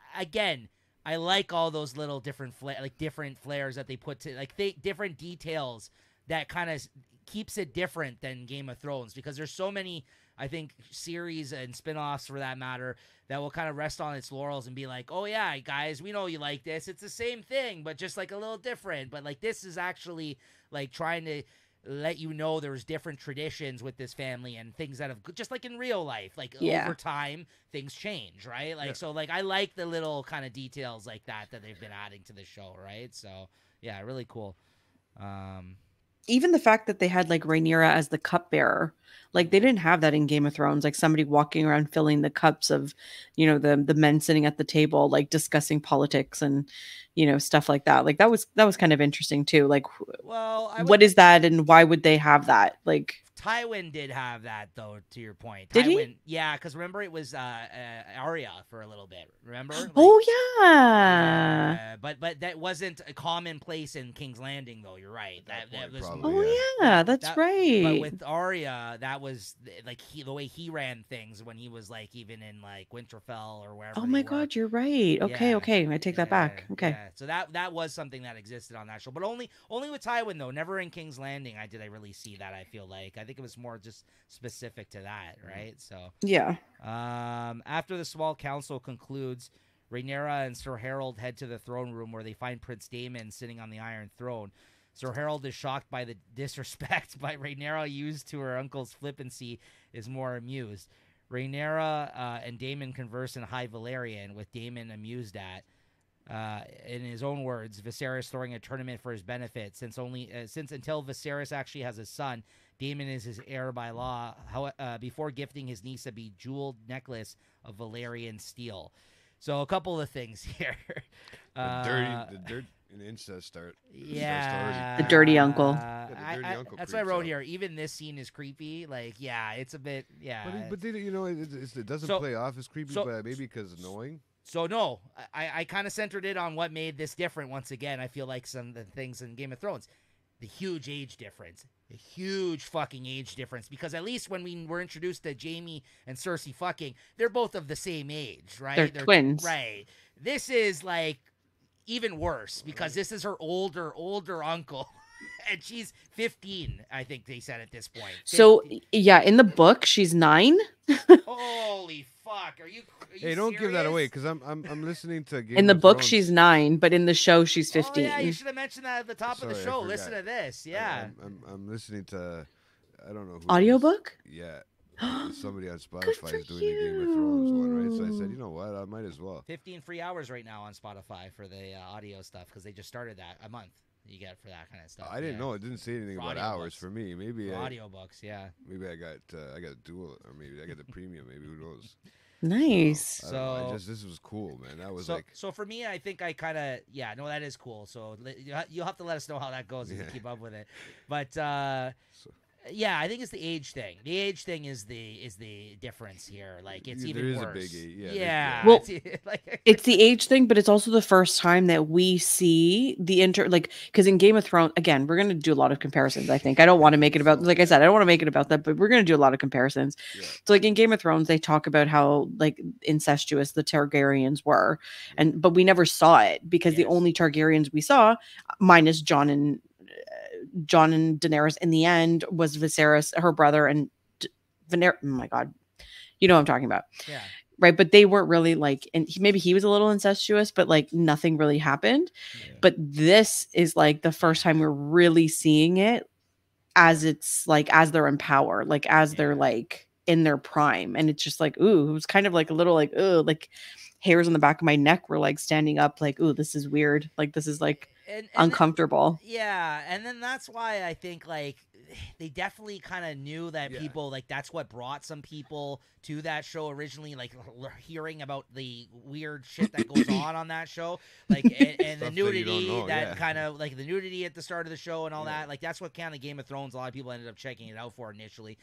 I like all those little different flares that they put to different details that kind of keeps it different than Game of Thrones, because there's so many, I think, series and spinoffs for that matter that will kind of rest on its laurels and be like, oh yeah, guys, we know you like this. It's the same thing, but just like a little different. But like this is actually like trying to let you know there's different traditions with this family and things that have, just like in real life, like over time things change, right? Like so like I like the little kind of details like that they've been adding to the show, right? So yeah, really cool. Even the fact that they had like Rhaenyra as the cupbearer, like they didn't have that in Game of Thrones, like somebody walking around filling the cups of, the men sitting at the table, like discussing politics and, stuff like that. Like that was kind of interesting too. Like, what is that and why would they have that? Like Tywin did have that, though, to your point. Did Tywin, he? Yeah, because remember it was Arya for a little bit. Remember? Like, yeah. But that wasn't a commonplace in King's Landing, though. You're right. That was. That's right. But with Arya, that was like the way he ran things when he was like even in like Winterfell or wherever. Oh my God, you're right. Okay, I take that back. Okay. Yeah. So that was something that existed on that show, but only with Tywin though. Never in King's Landing I really see that. I feel like I think it was more just specific to that, right? So yeah. After the small council concludes, Rhaenyra and Sir Harold head to the throne room where they find Prince Daemon sitting on the Iron Throne. Sir Harold is shocked by the disrespect by Rhaenyra used to her uncle's flippancy, is more amused. Rhaenyra and Daemon converse in High Valyrian, with Daemon amused at. In his own words, Viserys throwing a tournament for his benefit, since until Viserys actually has a son, Daemon is his heir by law. Before gifting his niece a bejeweled necklace of Valyrian steel. So a couple of things here. The An incest start. Yeah, The dirty uncle. The dirty uncle that's what I creeps wrote out. here. Even this scene is creepy. Like, yeah, it's a bit. Yeah, But they, you know, it doesn't So- play off as creepy, so- but maybe because annoying. So no, I kind of centered it on what made this different. Once again, I feel like some of the things in Game of Thrones, the huge age difference, the huge fucking age difference. Because at least when we were introduced to Jaime and Cersei fucking, they're both of the same age, right? They're twins. Right. This is like even worse because this is her older uncle. And she's 15, I think they said at this point. So 15. yeah, in the book she's 9. Holy fuck! Are you Hey, don't give that serious? away because I'm listening to Game In the of book Thrones. she's 9, but in the show she's 15. Oh, yeah, you should have mentioned that at the top of the Sorry, I show. forgot. Listen to this. Yeah. I'm listening to I don't know who it is. Audiobook? Yeah. Somebody on Good Spotify for is doing the Game of Thrones one, right? So I said, you. you know what, I might as well. 15 free hours right now on Spotify for the audio stuff because they just started that a month. You get for that kind of stuff. I didn't yeah. know. It didn't say anything For about audiobooks. hours for me. Maybe For I, audiobooks, yeah. maybe I got dual, or maybe I got the premium. Maybe who knows? Nice. I don't know. So- This was cool, man. That was So, like so for me, I think I kind of no, that is cool. So you'll have to let us know how that goes if you Yeah. keep up with it. But so, yeah, I think it's the age thing. The age thing is the difference here. Like it's Yeah, even there is a worse. big yeah. Well, like, It's the age thing, but it's also the first time that we see the because in Game of Thrones, again, we're going to do a lot of comparisons, I think. I don't want to make it about, like I said, I don't want to make it about that, but we're going to do a lot of comparisons. yeah. So like in Game of Thrones, they talk about how like incestuous the Targaryens were, but we never saw it because the Yes. only Targaryens we saw, minus John and Daenerys in the end, was Viserys, her brother, and oh my God, you know what I'm talking about. yeah. Right, but they weren't really like, and maybe he was a little incestuous, but like nothing really happened. Yeah. But this is like the first time we're really seeing it as it's like as they're in power, like as they're Yeah. like in their prime, and it's just like, ooh, it was kind of like a little like, ooh, like hairs on the back of my neck were like standing up, like, ooh, this is weird, like this is like And uncomfortable. Yeah, and then that's why I think like they definitely kind of knew that Yeah. people like that's what brought some people to that show originally, like hearing about the weird shit that goes on that show, like and the Stuff that you don't nudity know, that yeah. kind of like the nudity at the start of the show and all Yeah. that. Like that's what kind of Game of Thrones a lot of people ended up checking it out for initially.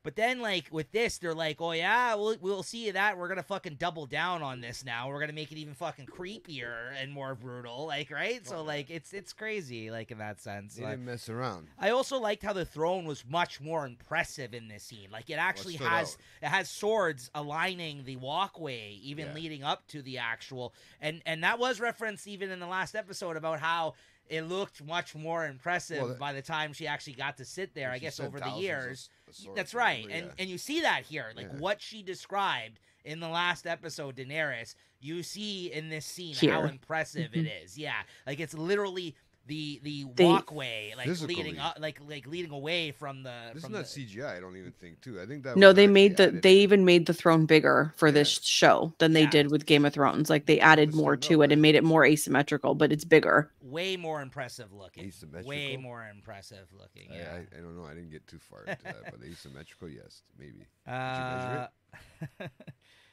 But then, like, with this, they're like, oh, yeah, we'll see that. We're going to fucking double down on this now. We're going to make it even fucking creepier and more brutal, like, right? So, like, it's crazy, like, in that sense. They Like, didn't mess around. I also liked how the throne was much more impressive in this scene. Like, it actually stood has out? it has swords aligning the walkway, even Yeah. leading up to the actual. And that was referenced even in the last episode about how it looked much more impressive Well, by the time she actually got to sit there, I She guess, said over the thousands years. of swords, That's right. remember? And you see that here. Like Yeah. what she described in the last episode, Daenerys, you see in this scene how Here. impressive it is. Yeah. Like it's literally the They- walkway, like Physically. leading up, like leading away from the This is from not the, CGI. I don't even think too. I think that. No, was they actually made added. they even made the throne bigger for this Yeah. show than they Yeah. did with Game of Thrones. Like they added It more stood to out, it and man. made it more asymmetrical, but it's bigger. way more impressive looking. Way Asymmetrical? more impressive looking. Yeah. I don't know. I didn't get too far into that, but asymmetrical, yes, maybe. Uh,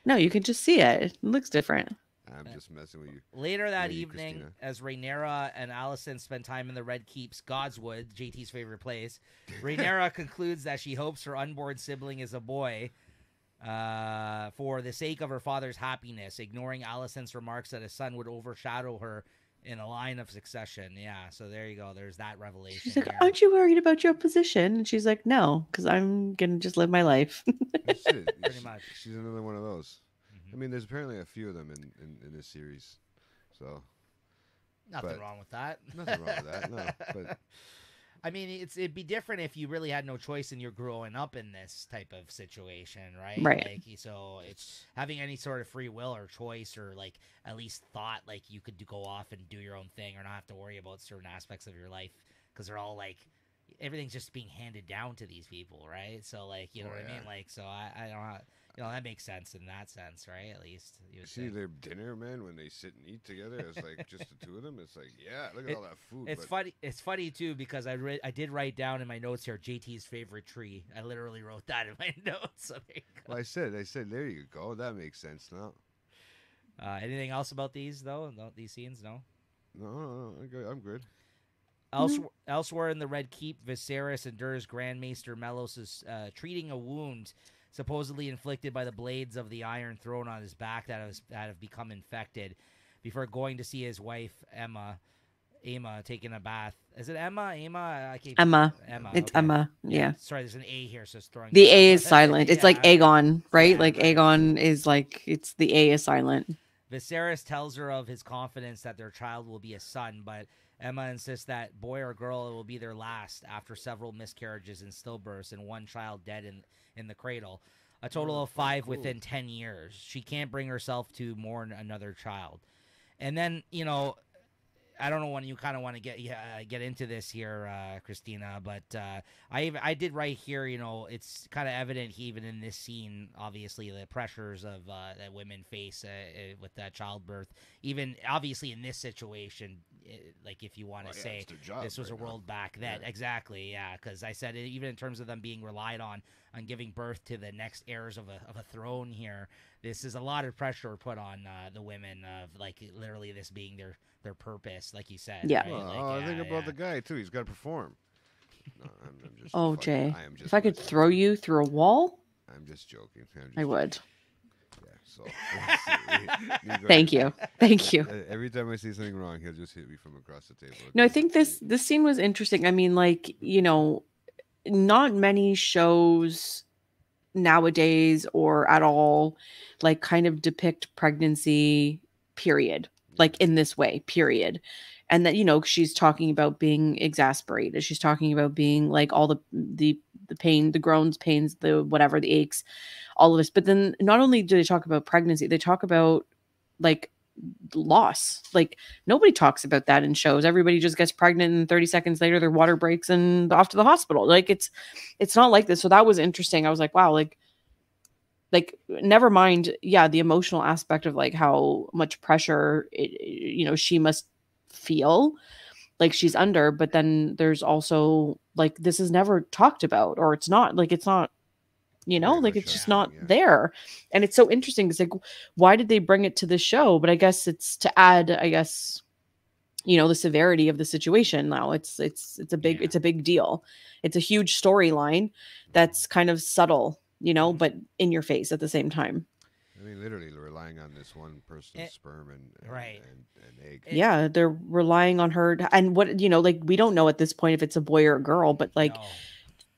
No, you can just see it. It looks different. I'm just messing with you. Later that Lady evening, Christina. as Rhaenyra and Alicent spend time in the Red Keep's Godswood, JT's favorite place, Rhaenyra concludes that she hopes her unborn sibling is a boy for the sake of her father's happiness, ignoring Alicent's remarks that a son would overshadow her in a line of succession. Yeah, so there you go. There's that revelation. She's like, here. "Aren't you worried about your position?" And she's like, "No, because I'm gonna just live my life." That's it. Pretty much. She's another one of those. Mhm. I mean, there's apparently a few of them in this series, so Nothing but- wrong with that. nothing wrong with that. No, but I mean, it'd be different if you really had no choice and you're growing up in this type of situation, right? Right. Like, so it's having any sort of free will or choice, or like at least thought like you could go off and do your own thing, or not have to worry about certain aspects of your life because they're all like everything's just being handed down to these people, right? So like, you know Oh, what I mean? yeah. Like, so I don't know. You know, that makes sense in that sense, right? At least you you would see think. their dinner, man, when they sit and eat together. It's like just the two of them. It's like, yeah, look at It- all that food. It's but funny. It's funny too because I did write down in my notes here JT's favorite tree. I literally wrote that in my notes. So there you go. Well, I said, there you go. That makes sense now. Anything else about these though? No, these scenes? No. No, I'm good. Elsewhere in the Red Keep, Viserys endures Grand Maester Melos' treating a wound supposedly inflicted by the blades of the Iron Throne on his back that have become infected before going to see his wife, Emma taking a bath. Is it Emma? Emma? Emma. Emma. It's Okay. Emma. Yeah. Sorry, there's an A here, so it's throwing The me A off. is silent. It's like Aegon, right? Like right. Aegon is like, it's the A is silent. Viserys tells her of his confidence that their child will be a son, but Emma insists that boy or girl will be their last after several miscarriages and stillbirths and one child dead in the cradle. A total of 5 within 10 years. She can't bring herself to mourn another child. And then, I don't know when you kind of want to get into this here, Christina, but I did right here. It's kind of evident even in this scene, obviously the pressures of that women face with that childbirth. Even obviously in this situation, like if you want to say this was a world back then, exactly, yeah. Because I said even in terms of them being relied on giving birth to the next heirs of a throne here. This is a lot of pressure put on the women of like literally this being their purpose, like you said. Yeah. Right? Well, think about the guy too. He's got to perform. No, I'm just oh, Jay, if I could throw you through a wall, I'm just joking. I would. Yeah. So. Thank you. Every time I see something wrong, he'll just hit me from across the table. No, I think this scene was interesting. I mean, like not many shows nowadays or at all like kind of depict pregnancy period like in this way period. And that she's talking about being exasperated, she's talking about being like all the pain, the groans, pains, the whatever, the aches, all of this. But then not only do they talk about pregnancy, they talk about like loss. Like nobody talks about that in shows. Everybody just gets pregnant and 30 seconds later their water breaks and off to the hospital. Like it's not like this. So that was interesting. I was like, wow, like never mind, yeah, the emotional aspect of like how much pressure she must feel like she's under, but then there's also like this is never talked about, or it's not like it's just not there. And it's so interesting. It's like, why did they bring it to the show? But I guess it's to add, the severity of the situation. Now it's a big deal. It's a huge storyline that's kind of subtle, but in your face at the same time. I mean, literally relying on this one person's sperm and egg. Yeah, they're relying on her. And what, like, we don't know at this point if it's a boy or a girl, but like,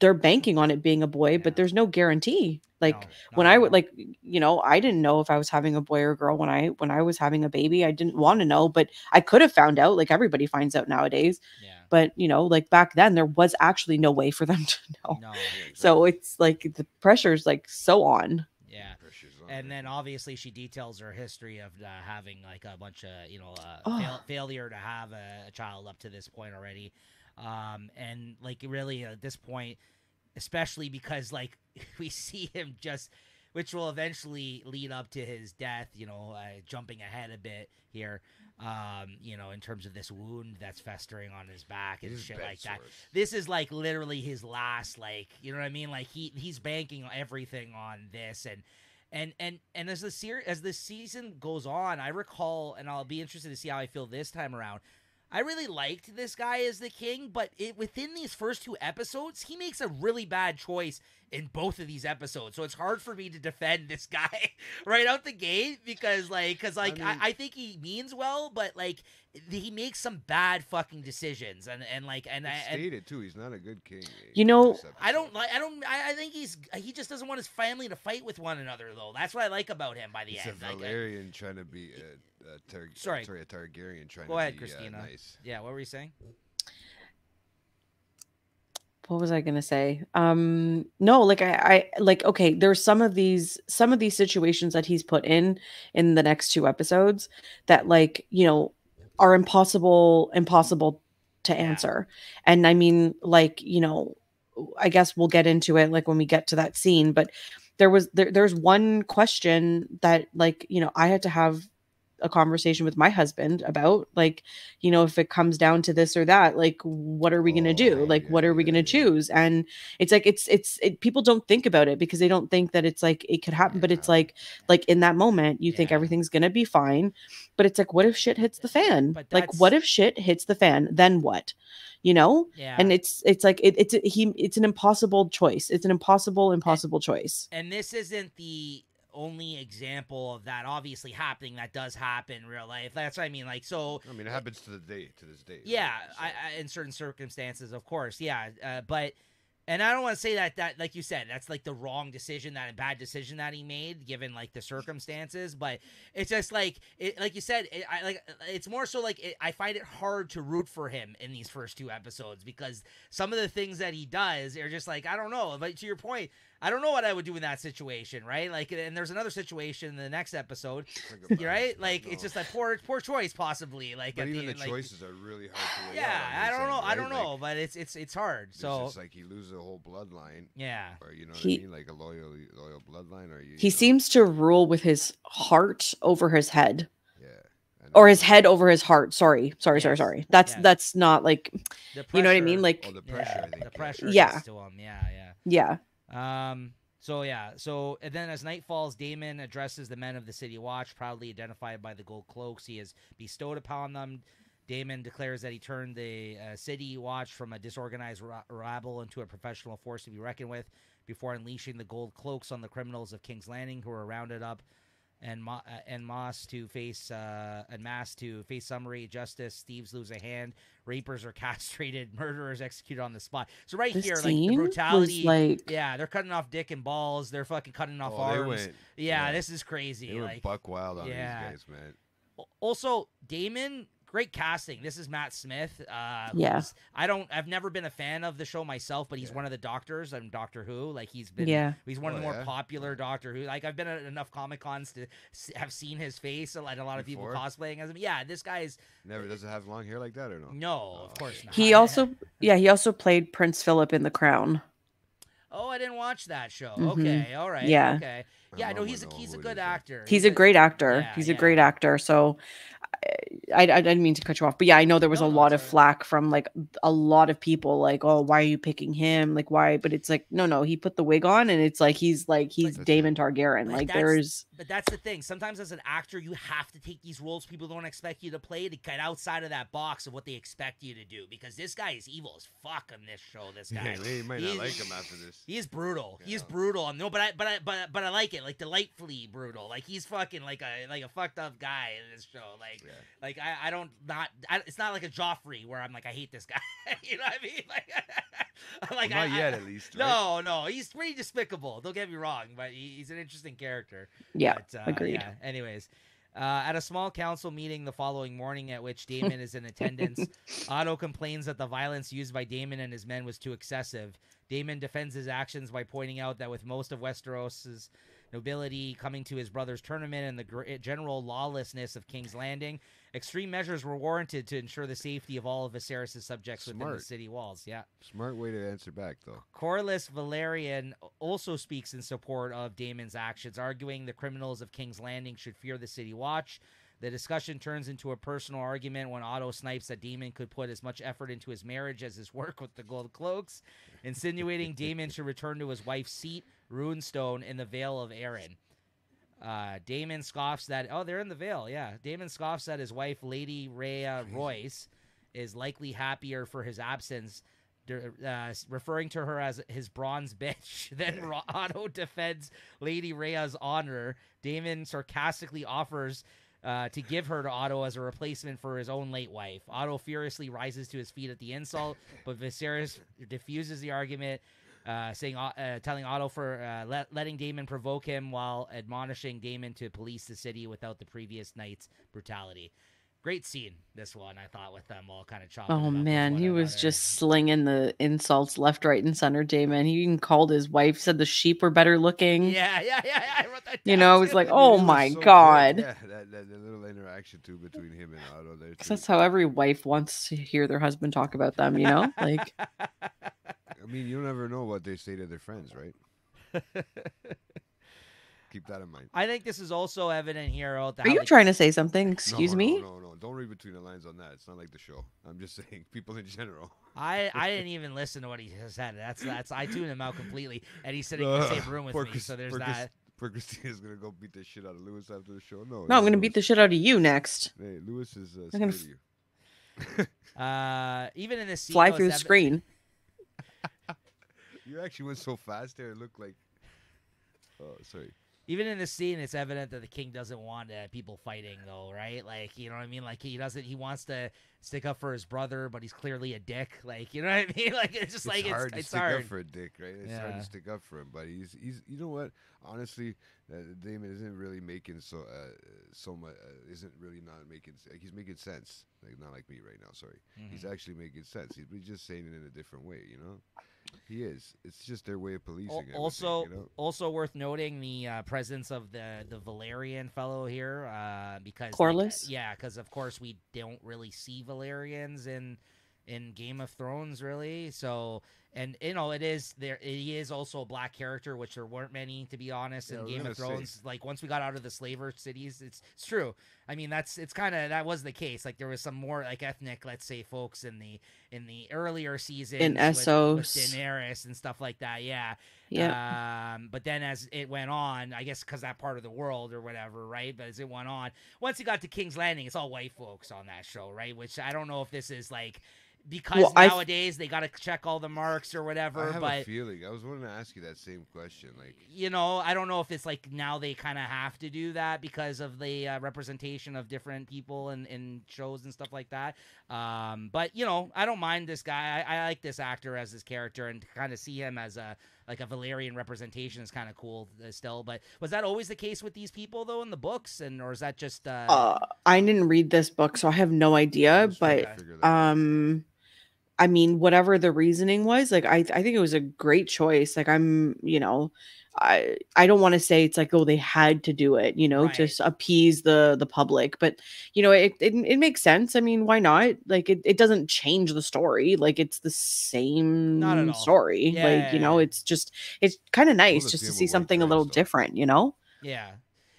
they're banking on it being a boy, but there's no guarantee. Like when I would I didn't know if I was having a boy or a girl when I was having a baby. I didn't want to know, but I could have found out, like everybody finds out nowadays. Yeah. But like back then there was actually no way for them to know. No, exactly. So it's like the pressure's like so on. Yeah. And then obviously she details her history of having like a bunch of, failure to have a child up to this point already. And like really at this point, especially because like we see him which will eventually lead up to his death, jumping ahead a bit here, in terms of this wound that's festering on his back and shit like that. This is like literally his last, like, you know what I mean? Like he's banking everything on this and as the season goes on, I recall, and I'll be interested to see how I feel this time around. I really liked this guy as the king, but within these first 2 episodes, he makes a really bad choice in both of these episodes. So it's hard for me to defend this guy right out the gate because I think he means well, but like he makes some bad fucking decisions and stated too. He's not a good king. I think he just doesn't want his family to fight with one another though. That's what I like about him by the end. He's a Valerian trying to be a Targaryen trying to be Go ahead, Christina. Nice. Yeah, what were you saying? What was I going to say? No, like I like, okay, there's some of these situations that he's put in the next 2 episodes that like, are impossible to answer. And I mean, like, I guess we'll get into it like when we get to that scene, but there's one question that like, I had to have a conversation with my husband about, like, you know, if it comes down to this or that, like, what are we going to do? Like, what are we going to choose? And it's like, people don't think about it because they don't think that it's like, it could happen, but it's like in that moment, you think everything's going to be fine. But it's like, what if shit hits the fan? Like, what if shit hits the fan? Then what? You know? Yeah. And it's like, it's an impossible choice. It's an impossible choice. And this isn't the only example of that obviously happening. That does happen in real life. That's what I mean. Like, so I mean, it happens to this day. Yeah, right? So. in certain circumstances, of course. Yeah, but and I don't want to say that like you said, that's like the wrong decision, that a bad decision that he made given like the circumstances. But it's just like like you said, it's more so like I find it hard to root for him in these first 2 episodes because some of the things that he does are just like, I don't know. But to your point, I don't know what I would do in that situation, right? Like, and there's another situation in the next episode, right? Like, it's just a poor choice, possibly. Like, but even the like, choices are really hard to weigh yeah, out, I don't know. Right? I don't know, but it's hard. So it's like he loses a whole bloodline. Yeah, or you know what I mean, like a loyal bloodline, or he seems to rule with his heart over his head. Yeah. Or his head over his heart. Sorry. That's not like, you know what I mean? Like, the pressure. The pressure. Yeah. Gets to him. Yeah. Yeah. So and then as night falls, Damon addresses the men of the City Watch, proudly identified by the gold cloaks he has bestowed upon them. Damon declares that he turned the City Watch from a disorganized rabble into a professional force to be reckoned with, before unleashing the gold cloaks on the criminals of King's Landing, who are rounded up and massed to face summary justice. Thieves lose a hand, rapers are castrated, murderers executed on the spot. So this here, like the brutality, like... yeah, they're cutting off dick and balls. They're fucking cutting off arms. This is crazy. They were like buck wild on these guys, man. Also, Damon. Great casting. This is Matt Smith. I've never been a fan of the show myself, but he's one of the doctors on Doctor Who. Like he's one of the more popular Doctor Who. Like I've been at enough Comic Cons to have seen his face and a lot of people cosplaying as him. Yeah, this guy's does it have long hair like that or no? No, of course not. He also played Prince Philip in The Crown. Oh, I didn't watch that show. Mm-hmm. Okay, all right. Yeah. Okay. Yeah, no, he's a good actor. He's a great actor. He's a great actor. So I didn't mean to cut you off, but yeah, I know there was a lot of flack from like a lot of people, like, oh, why are you picking him? Like, why? But it's like, no, he put the wig on, and it's like he's Daemon Targaryen. But that's the thing. Sometimes as an actor, you have to take these roles people don't expect you to play to get outside of that box of what they expect you to do. Because this guy is evil as fuck on this show. This guy, you might not like him after this. He is brutal. Yeah. He's brutal. No, but I like it, like delightfully brutal. Like he's fucking like a fucked up guy in this show. Like it's not like a Joffrey where I'm like, I hate this guy. You know what I mean? Like not yet, at least. Right? No, he's pretty despicable. Don't get me wrong, but he's an interesting character. Yeah, but, agreed. Yeah, anyways. At a small council meeting the following morning at which Daemon is in attendance, Otto complains that the violence used by Daemon and his men was too excessive. Daemon defends his actions by pointing out that with most of Westeros's nobility coming to his brother's tournament and the general lawlessness of King's Landing, extreme measures were warranted to ensure the safety of all of Viserys' subjects within the city walls. Yeah. Smart way to answer back, though. Corlys Valerian also speaks in support of Daemon's actions, arguing the criminals of King's Landing should fear the City Watch. The discussion turns into a personal argument when Otto snipes that Daemon could put as much effort into his marriage as his work with the Gold Cloaks, insinuating Daemon should return to his wife's seat, Runestone, in the Vale of Arryn. Daemon scoffs that... Oh, they're in the Vale, yeah. Daemon scoffs that his wife, Lady Rhea Royce, is likely happier for his absence, referring to her as his bronze bitch. Then Otto defends Lady Rhea's honor. Daemon sarcastically offers... to give her to Otto as a replacement for his own late wife. Otto furiously rises to his feet at the insult, but Viserys diffuses the argument, telling Otto for letting Daemon provoke him while admonishing Daemon to police the city without the previous night's brutality. Great scene, this one, I thought, with them all kind of chopping. Oh, man, he was just slinging the insults left, right, and center, Daemon. He even called his wife, said the sheep were better looking. Yeah. I wrote that down. You know, it was like, oh, my God. Good. Yeah, that little interaction, too, between him and Otto there, too. That's how every wife wants to hear their husband talk about them, you know? Like, I mean, you never know what they say to their friends, right? keep that in mind. I think this is also evident here. Are you trying to say something? Excuse me? No. Don't read between the lines on that. It's not like the show. I'm just saying people in general. I didn't even listen to what he said. That's I tuned him out completely, and he's sitting in the same room with me. So there's that. Poor Christina's gonna go beat the shit out of Lewis after the show. No, I'm gonna beat the shit out of you next. Hey, Lewis is scared of you. Even in this scene, fly through the screen. You actually went so fast there. It looked like. Oh, sorry. Even in this scene, it's evident that the king doesn't want people fighting, though, right? Like, you know what I mean? Like, he doesn't. He wants to stick up for his brother, but he's clearly a dick. Like, you know what I mean? Like, it's just like hard it's to hard. stick up for a dick, right? It's hard to stick up for him, but he's. You know what? Honestly, Damon isn't really making so much. Isn't really not making. Like, he's making sense. Like, not like me right now. Sorry. He's actually making sense. He's just saying it in a different way. You know. He is. It's just their way of policing. Also, also worth noting the presence of the Valerian fellow here, because Corlys. Because of course we don't really see Valerians in Game of Thrones, really. So, and you know, it is there. He is also a black character, which there weren't many, to be honest, in Game of Thrones. Like once we got out of the slaver cities, it's true. I mean, that was the case. Like there was some more like ethnic, let's say, folks in the earlier seasons in Essos, with Daenerys and stuff like that. Yeah. But then as it went on, I guess because that part of the world or whatever, right? But as it went on, once you got to King's Landing, it's all white folks on that show, right? Which I don't know if this is like. Because nowadays they got to check all the marks or whatever. I have a feeling. I was wanting to ask you that same question. Like, you know, I don't know if it's like now they kind of have to do that because of the representation of different people in shows and stuff like that. But you know, I don't mind this guy. I like this actor as his character, and to kind of see him as a Valerian representation is kind of cool still. But was that always the case with these people though in the books, or is that just? I didn't read this book, so I have no idea. But I mean, whatever the reasoning was, like I think it was a great choice. Like you know, I don't want to say it's like, oh, they had to do it, you know, to appease the public, but you know, it makes sense. I mean, why not? Like it doesn't change the story. Like it's the same story. You know, it's kind of nice just to see something a little different, you know? Yeah.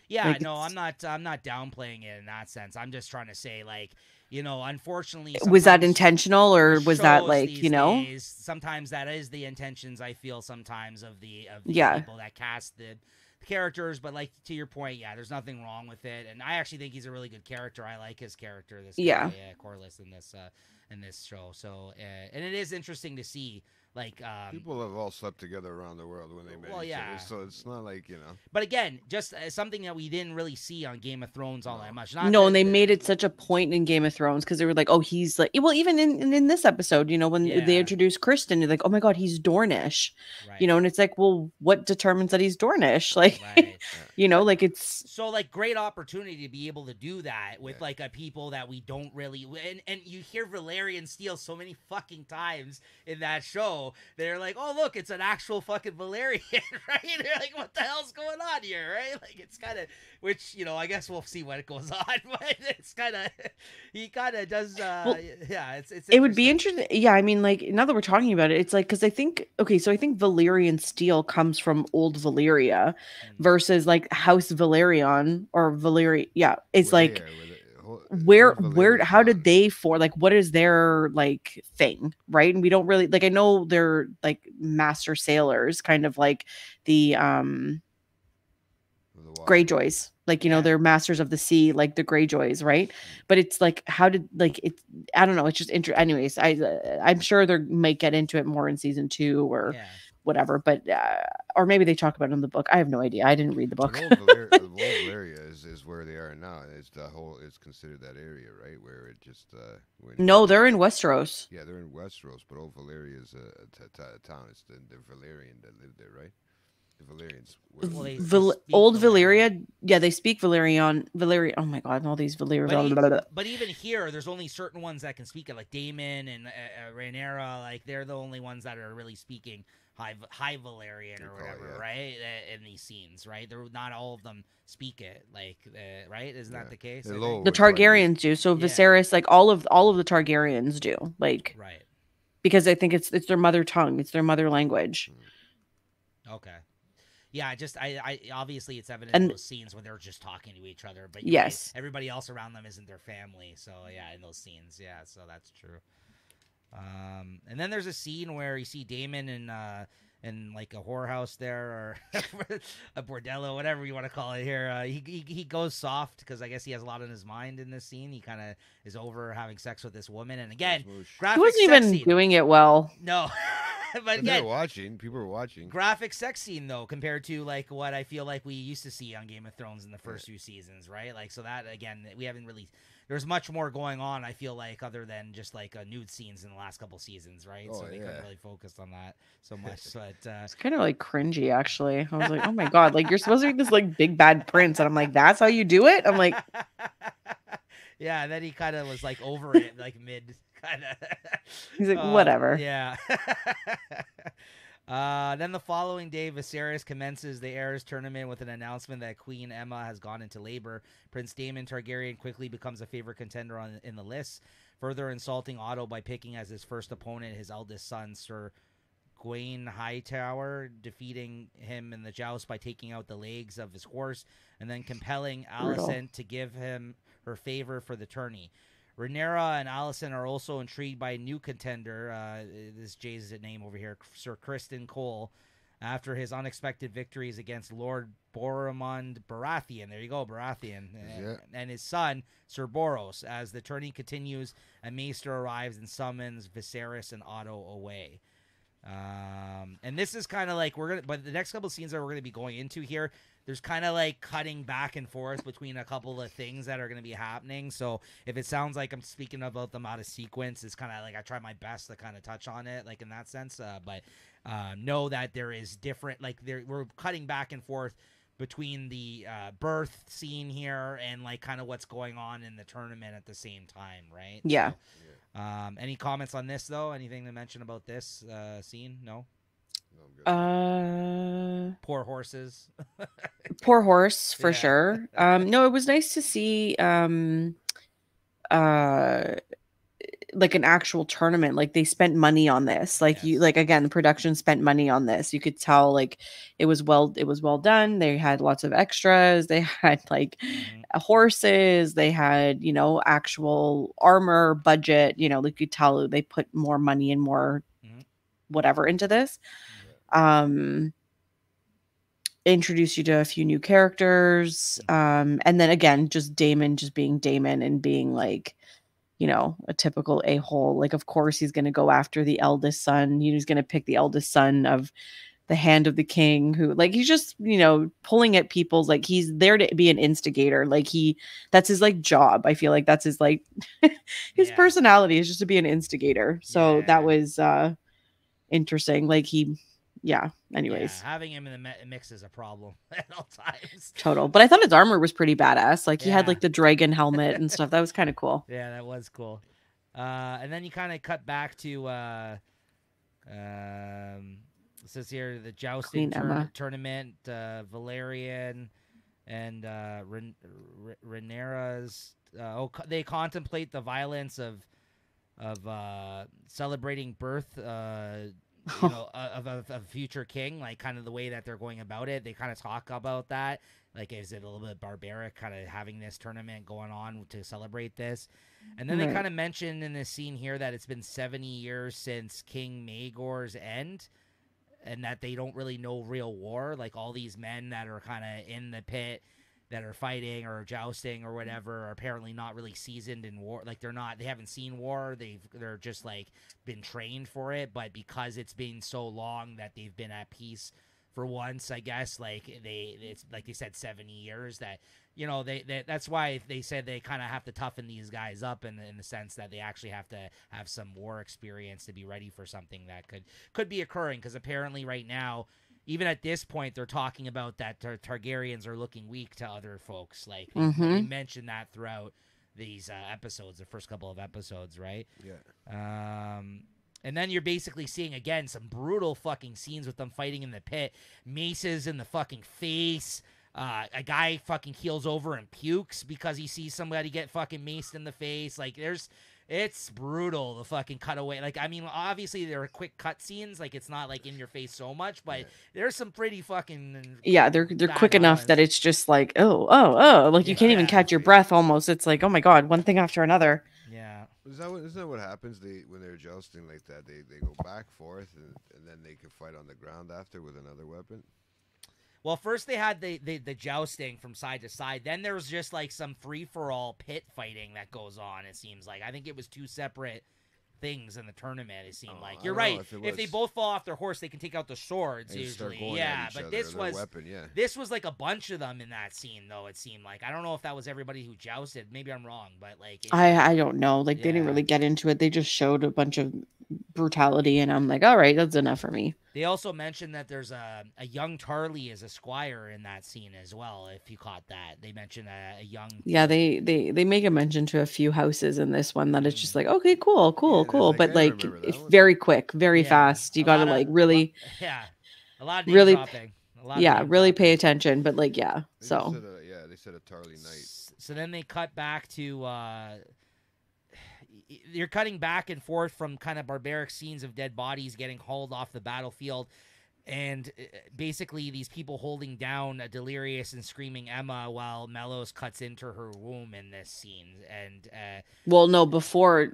Like no, I'm not downplaying it in that sense. I'm just trying to say, like, you know, unfortunately, was that intentional, or was that like, you know, days, sometimes that is the intentions I feel sometimes of the people that cast the characters. But like to your point, there's nothing wrong with it, and I actually think he's a really good character. I like his character, this guy, Corlys in this show. So and it is interesting to see. Like people have all slept together around the world when they met each other, so it's not like, you know. But again, just something that we didn't really see on Game of Thrones all that much. And they made it such a point in Game of Thrones because they were like, oh, he's like, well, even in this episode, you know, when they introduced Kristen, you're like, oh my god, he's Dornish, you know, and it's like, well, what determines that he's Dornish? Like, you know, like it's so like great opportunity to be able to do that with like a people that we don't really and you hear Valerian Steel so many fucking times in that show. They're like, oh look, it's an actual fucking Valerian, right? They're like, what the hell's going on here, right? Like it's kind of, which, you know, I guess we'll see what goes on, but it's kind of, he kind of does, it's it would be interesting. Yeah, I mean, like now that we're talking about it, it's like, because I think Valerian Steel comes from Old Valyria versus like House Valerion or Valyria. Yeah, it's like. Where how did they what is their like thing, right? And we don't really like, I know they're like master sailors, kind of like the Greyjoys, like, you know, they're masters of the sea, like the Greyjoys, right? But it's like, how did like it, I don't know, it's just anyways, I'm sure they might get into it more in season 2 or whatever, but or maybe they talk about it in the book. I have no idea. I didn't read the book. Old Valyria is where they are now. It's considered that area, right? Where it just no, they're in Westeros. Yeah, they're in Westeros, but Old Valyria is a town. It's the Valyrian that lived there, right? The Valyrians. Old Valyria, they speak Valyrian. Oh my god, all these Valyrian. But even here, there's only certain ones that can speak it, like Daemon and Rhaenyra. Like they're the only ones that are really speaking high Valerian or whatever, right? In these scenes, right? They're not all of them speak it, like, right? Isn't that the case? The Targaryens do. So Viserys, like all of the Targaryens do, like, right? Because I think it's their mother tongue, it's their mother language. Okay. Yeah, just I obviously it's evident in those scenes when they're just talking to each other, but yes, right, everybody else around them isn't their family. So yeah, in those scenes, yeah, so that's true. And then there's a scene where you see Damon in like a whorehouse there, or a bordello, whatever you want to call it here. He goes soft because I guess he has a lot on his mind in this scene. He kind of is over having sex with this woman, and again, graphic he wasn't even scene. doing it well. No. But again, people were watching. Graphic sex scene though, compared to like what I feel like we used to see on Game of Thrones in the first few seasons, right? Like, so that again, we haven't really. There's much more going on, I feel like, other than just like nude scenes in the last couple seasons, right? So they couldn't really focus on that so much. But it's kind of like cringy, actually. I was like, oh my god, like you're supposed to be this like big bad prince, and I'm like, that's how you do it? I'm like, yeah. And then he kind of was like over it, like mid. He's like, whatever. Yeah. Then the following day, Viserys commences the Heirs tournament with an announcement that Queen Aemma has gone into labor. Prince Daemon Targaryen quickly becomes a favorite contender in the list, further insulting Otto by picking as his first opponent his eldest son, Sir Gawain Hightower, defeating him in the joust by taking out the legs of his horse and then compelling Alicent to give him her favor for the tourney. Rhaenyra and Alicent are also intrigued by a new contender, this Jay's name over here, Sir Criston Cole, after his unexpected victories against Lord Boromund Baratheon. There you go, Baratheon. And his son, Sir Boros. As the tourney continues, a maester arrives and summons Viserys and Otto away. And this is kind of like, but the next couple of scenes that we're going to be going into here, there's kind of like cutting back and forth between a couple of things that are going to be happening. So if it sounds like I'm speaking about them out of sequence, it's kind of like I try my best to kind of touch on it, like in that sense. But know that there is different, like we're cutting back and forth between the birth scene here and like kind of what's going on in the tournament at the same time, right? Yeah. So, any comments on this though? Anything to mention about this scene? No. Poor horses. Poor horse for sure. No, it was nice to see like an actual tournament. Like they spent money on this. Like you like again, the production spent money on this. You could tell like it was well done. They had lots of extras. They had like horses, they had, actual armor budget, like you could tell they put more money and more whatever into this. Introduce you to a few new characters, and then again just Damon just being Damon and being like a typical a-hole. Like of course he's going to go after the eldest son. He's going to pick the eldest son of the Hand of the King, who like he's just pulling at people's, like he's there to be an instigator. Like that's his like job. I feel like that's his like his personality is just to be an instigator. So that was interesting. Like anyways, having him in the mix is a problem at all times. Total. But I thought his armor was pretty badass. Like he had like the dragon helmet and stuff. That was kind of cool. Yeah, that was cool. And then you kind of cut back to it says here the jousting tournament, Valerian and Rhaenyra's they contemplate the violence of celebrating birth of a future king, like kind of the way that they're going about it. They kind of talk about that. Like, is it a little bit barbaric kind of having this tournament going on to celebrate this? And then they kind of mention in this scene here that it's been 70 years since King Maegor's end and that they don't really know real war. Like all these men that are kind of in the pit that are fighting or jousting or whatever are apparently not really seasoned in war. Like they haven't seen war. They're just like been trained for it. But because it's been so long that they've been at peace for once, I guess, like it's like they said 70 years that, that's why they said they kind of have to toughen these guys up in the sense that they actually have to have some war experience to be ready for something that could be occurring. Because apparently right now, even at this point, they're talking about that Targaryens are looking weak to other folks. Like, they mentioned that throughout these episodes, the first couple of episodes, right? Yeah. And then you're basically seeing, again, some brutal fucking scenes with them fighting in the pit. Maces in the fucking face. A guy fucking keels over and pukes because he sees somebody get fucking maced in the face. Like, there's It's brutal, the fucking cutaway. Like, I mean, obviously there are quick cut scenes. Like, it's not like in your face so much, but there's some pretty fucking they're quick enough moments. that it's just like, oh, like you can't even catch your breath almost. It's like, oh my God, one thing after another. Yeah. Isn't that what happens? When they're jousting like that, they go back forth and then they can fight on the ground after with another weapon. Well, first they had the jousting from side to side. Then there was just like some free-for-all pit fighting that goes on, it seems like. I think it was two separate things in the tournament, it seemed like. You're right. If they both fall off their horse, they can take out the swords usually. Yeah, but this was like a bunch of them in that scene, though, it seemed like. I don't know if that was everybody who jousted. Maybe I'm wrong, but like... I don't know. Like, they didn't really get into it. They just showed a bunch of brutality, and I'm like, all right, that's enough for me. They also mentioned that there's a young Tarly as a squire in that scene as well, if you caught that. They mentioned a young... Yeah, they make a mention to a few houses in this one that it's just like, okay, cool. But like, very quick, very fast. You got to like really... A lot of name dropping. Really pay attention. But like, they said a Tarly Knight. So then they cut back to... you're cutting back and forth from kind of barbaric scenes of dead bodies getting hauled off the battlefield, and basically these people holding down a delirious and screaming Emma while Mellows cuts into her womb in this scene. And well, no, before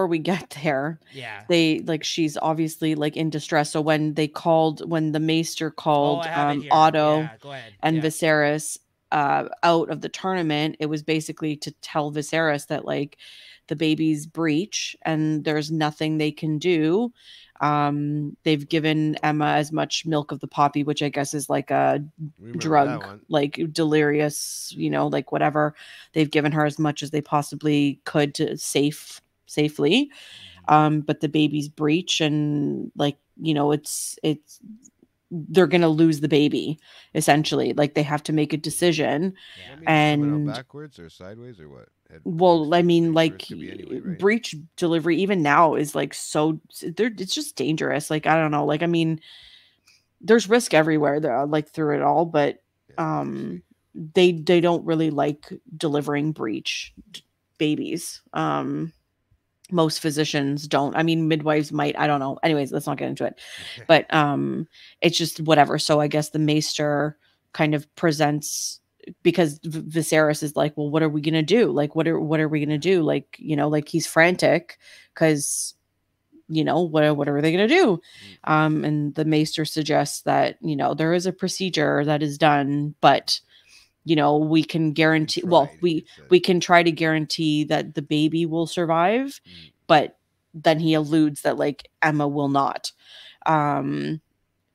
we get there, they like, she's obviously like in distress. So when the maester called Otto and Viserys out of the tournament, it was basically to tell Viserys that like the baby's breech and there's nothing they can do. They've given Emma as much milk of the poppy, which I guess is like a drug, like delirious, like whatever. They've given her as much as they possibly could to safely. But the baby's breech, and like, it's they're gonna lose the baby essentially. Like, they have to make a decision. And backwards or sideways or what? Well, I mean, like, breech delivery even now is like it's just dangerous. Like, I don't know. Like, I mean, there's risk everywhere there, like through it all, but they don't really like delivering breech babies. Most physicians don't. I mean, midwives might. I don't know. Anyways, let's not get into it. But it's just whatever. So I guess the maester kind of presents, because Viserys is like, well, what are we gonna do? Like, what are we gonna do? Like, like he's frantic because, what are they gonna do? And the maester suggests that there is a procedure that is done, but we can guarantee. Well, we can try to guarantee that the baby will survive, but then he alludes that like Emma will not.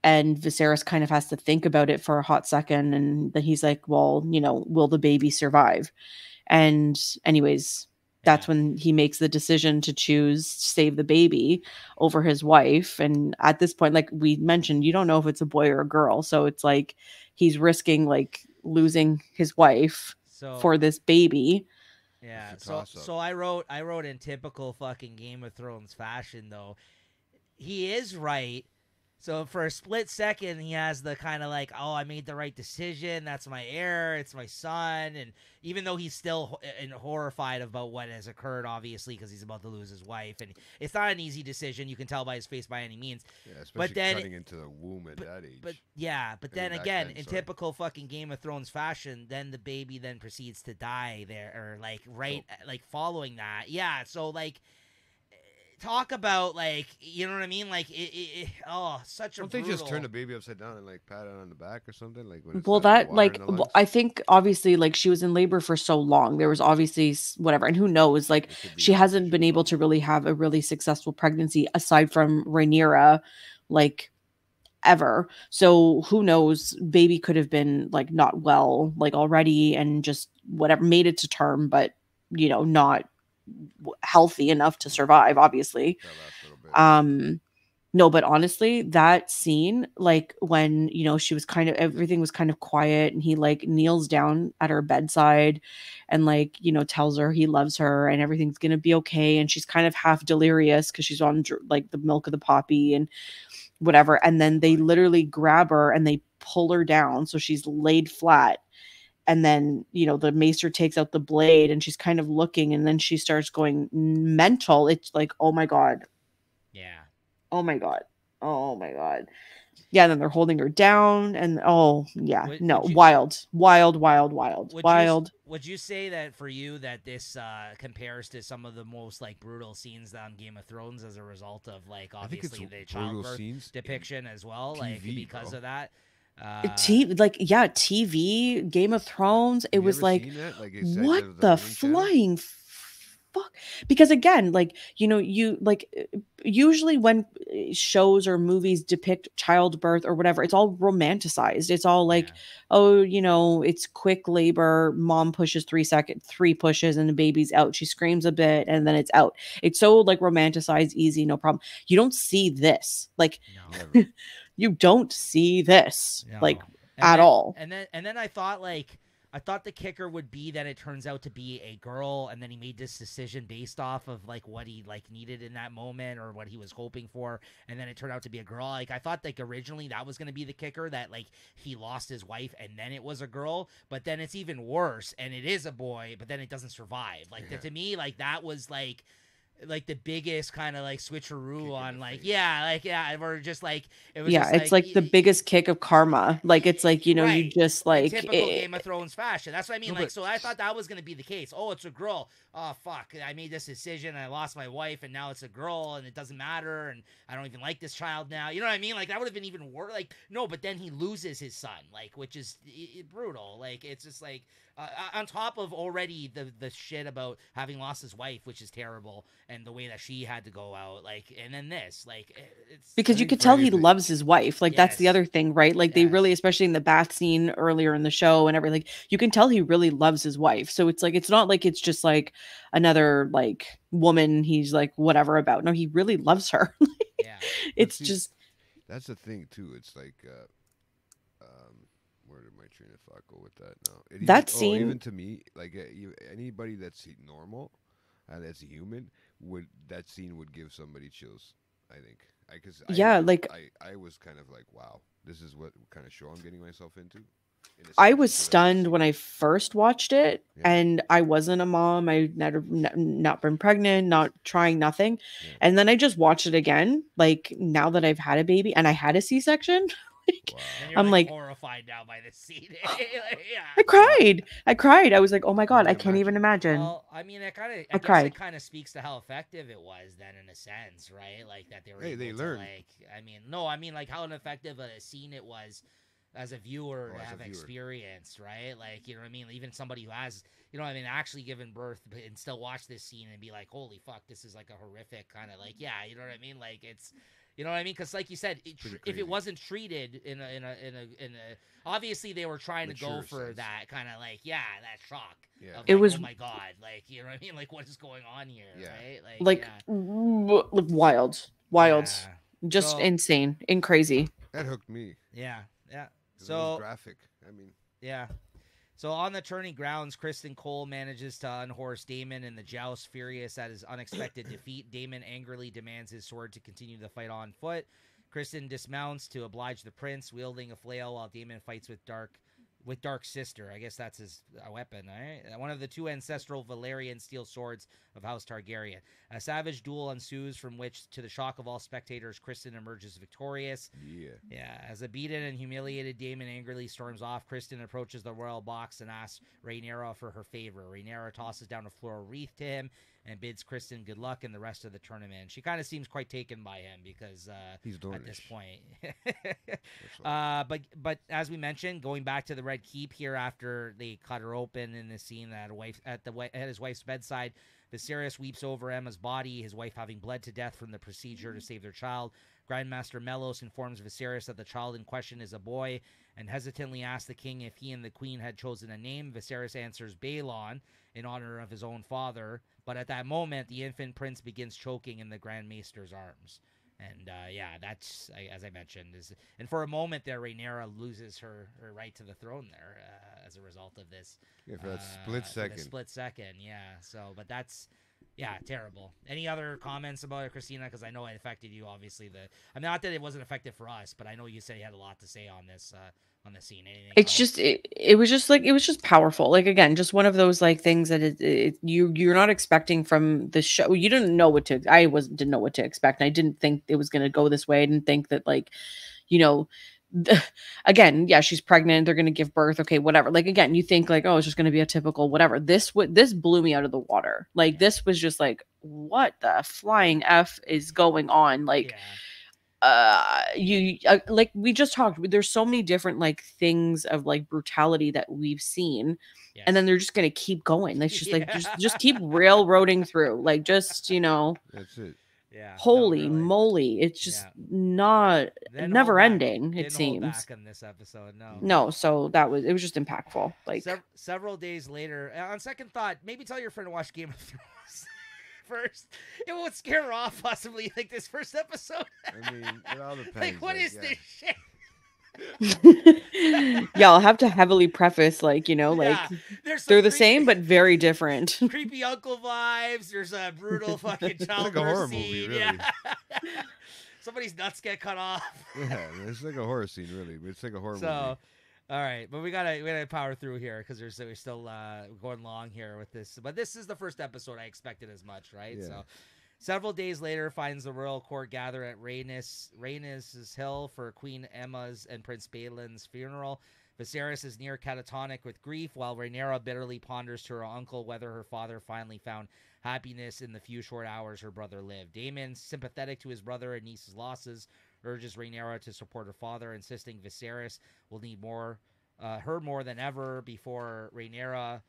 And Viserys kind of has to think about it for a hot second. And then he's like, well, will the baby survive? And anyways, that's when he makes the decision to choose to save the baby over his wife. And at this point, like we mentioned, you don't know if it's a boy or a girl. So it's like he's risking like losing his wife for this baby. Yeah. So I wrote in typical fucking Game of Thrones fashion, though. He is right. So for a split second, he has the kind of like, oh, I made the right decision. That's my heir. It's my son. And even though he's still horrified about what has occurred, obviously, because he's about to lose his wife. And it's not an easy decision. You can tell by his face by any means. Yeah, especially cutting into the womb at that age. But then again, in typical fucking Game of Thrones fashion, then the baby then proceeds to die there, or like like following that. Yeah, so like... Talk about, like, you know what I mean? Like, such a Don't they just turn the baby upside down and, like, pat it on the back or something? Like, when it's I think, obviously, like, she was in labor for so long. There was obviously whatever. And who knows? Like, she hasn't been able to really have a really successful pregnancy aside from Rhaenyra, like, ever. So who knows? Baby could have been, like, not well, like, already, and just whatever, made it to term, but, not healthy enough to survive, obviously. No, but honestly, that scene, like when she was everything was kind of quiet, and he like kneels down at her bedside and like tells her he loves her and everything's gonna be okay, and she's kind of half delirious because she's on like the milk of the poppy and whatever, and then they literally grab her and they pull her down so she's laid flat, and then, you know, the maester takes out the blade and she's kind of looking and then she starts going mental. It's like, oh my God. Yeah. Oh my God. Oh my God. Yeah, and then they're holding her down and wild. Would you say that for you that this compares to some of the most like brutal scenes on Game of Thrones as a result of like obviously the childbirth depiction as well, TV, like because of that? TV, Game of Thrones. It was like, what the flying fuck? Because again, like, you know, you like usually when shows or movies depict childbirth or whatever, it's all romanticized. It's all like, oh, you know, it's quick labor. Mom pushes 3 pushes and the baby's out. She screams a bit and then it's out. It's so like romanticized, easy, no problem. You don't see this. Like, no. You don't see this like at all. And then I thought the kicker would be that it turns out to be a girl, and then he made this decision based off of like what he like needed in that moment or what he was hoping for, and then it turned out to be a girl. Like I thought like originally that was going to be the kicker, that like he lost his wife and then it was a girl, but then it's even worse and it is a boy, but then it doesn't survive. Like to me, like that was like the biggest kind of like switcheroo on like we're just like it was it's like the biggest kick of karma. Like it's like, you know, you just like typical Game of Thrones fashion. That's what I mean. Like, so I thought that was gonna be the case. Oh, it's a girl. Oh fuck, I made this decision. I lost my wife, and now it's a girl, and it doesn't matter, and I don't even like this child now. You know what I mean? Like that would have been even worse. Like no, but then he loses his son, like which is brutal. Like it's just like. On top of already the shit about having lost his wife, which is terrible, and the way that she had to go out, like, and then this, like, it's because you could tell he loves his wife. Like that's the other thing, right? Like they really, especially in the bath scene earlier in the show and everything, you can tell he really loves his wife. So it's like, it's not like it's just like another like woman he's like whatever about. No, he really loves her. It's just that's the thing too. It's like where did my train of thought go with that now? That scene, even to me, like anybody that's normal and that's a human, that scene would give somebody chills. I think, I was kind of like, wow, this is what kind of show I'm getting myself into. I was stunned when I first watched it, and I wasn't a mom. I never not been pregnant, not trying nothing, and then I just watched it again. Like now that I've had a baby and I had a C-section. Wow. I'm like horrified now by this scene. I cried. I was like, oh my God, I can't even imagine. Well, I mean, it kind of speaks to how effective it was then, in a sense, right? Like that they were able to, like, I mean, like how ineffective a scene it was as a viewer to have experienced, right? Like, you know what I mean? Even somebody who has, you know what I mean, actually given birth and still watch this scene and be like, holy fuck, this is like a horrific kind of like, you know what I mean? Like it's. You know what I mean? Because, like you said, if it wasn't treated in a, obviously they were trying to go for that kind of like, that shock. Yeah. Of it like, was, oh my God, like, you know what I mean? Like, what is going on here? Right? Like wild, just insane and crazy. That hooked me. Yeah. So it was graphic. I mean, So on the turning grounds, Kristen Cole manages to unhorse Daemon in the joust. Furious at his unexpected defeat, Daemon angrily demands his sword to continue the fight on foot. Kristen dismounts to oblige the prince, wielding a flail while Daemon fights with Dark's sister. I guess that's his weapon, right? One of the two ancestral Valyrian steel swords of House Targaryen. A savage duel ensues from which, to the shock of all spectators, Kristen emerges victorious. As a beaten and humiliated Daemon angrily storms off, Kristen approaches the royal box and asks Rhaenyra for her favor. Rhaenyra tosses down a floral wreath to him and bids Kristen good luck in the rest of the tournament. She kind of seems quite taken by him because he's at this point. But as we mentioned, going back to the Red Keep here after they cut her open in the scene at his wife's bedside, Viserys weeps over Emma's body, his wife having bled to death from the procedure to save their child. Grandmaster Mellos informs Viserys that the child in question is a boy and hesitantly asks the king if he and the queen had chosen a name. Viserys answers Balon in honor of his own father, but at that moment, the infant prince begins choking in the Grand Maester's arms. And that's, as I mentioned, and for a moment there, Rhaenyra loses her right to the throne there as a result of this. Yeah, for that split second. So, but that's, terrible. Any other comments about it, Christina? Because I know it affected you, obviously. Not that it wasn't effective for us, but I know you said you had a lot to say on this on the scene. Anything It's else? just it was just like it was just powerful. Like again, just one of those like things that you're not expecting from the show. You didn't know what to. Didn't know what to expect. And I didn't think it was going to go this way. I didn't think that like, you know, again, yeah, she's pregnant. They're going to give birth. Okay, whatever. Like again, you think like, oh, it's just going to be a typical whatever. This blew me out of the water. Like this was just like, what the flying f is going on? Like. Like we just talked, there's so many different like things of like brutality that we've seen, and then they're just gonna keep going. It's just like just keep railroading through, like just that's it. Yeah. Holy moly, it's just not never ending. It seems. Hold back on this episode, no. So it was just impactful. Like several days later, on second thought, maybe tell your friend to watch Game of Thrones first. It won't scare her off possibly like this first episode. I mean, it all depends. Like, what is this shit? Yeah, I'll have to heavily preface like they're the same but very different. Creepy uncle vibes. There's a brutal fucking child like a horror movie, really. Yeah. Somebody's nuts get cut off. Yeah, it's like a horror scene, really. It's like a horror movie. All right, but we gotta power through here because we're still going long here with this. But this is the first episode I expected as much, right? Yeah. So, several days later, finds the royal court gather at Rhaenys Hill for Queen Emma's and Prince Balin's funeral. Viserys is near catatonic with grief, while Rhaenyra bitterly ponders to her uncle whether her father finally found happiness in the few short hours her brother lived. Daemon, sympathetic to his brother and niece's losses, urges Rhaenyra to support her father, insisting Viserys will need her more than ever before Rhaenyra,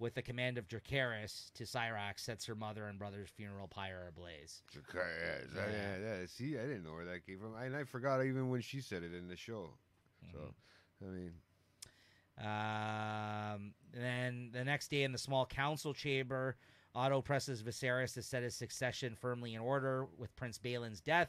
with the command of Dracarys to Syrax, sets her mother and brother's funeral pyre ablaze. Yeah. See, I didn't know where that came from. And I forgot even when she said it in the show. So, I mean... then the next day in the small council chamber, Otto presses Viserys to set his succession firmly in order with Prince Balin's death.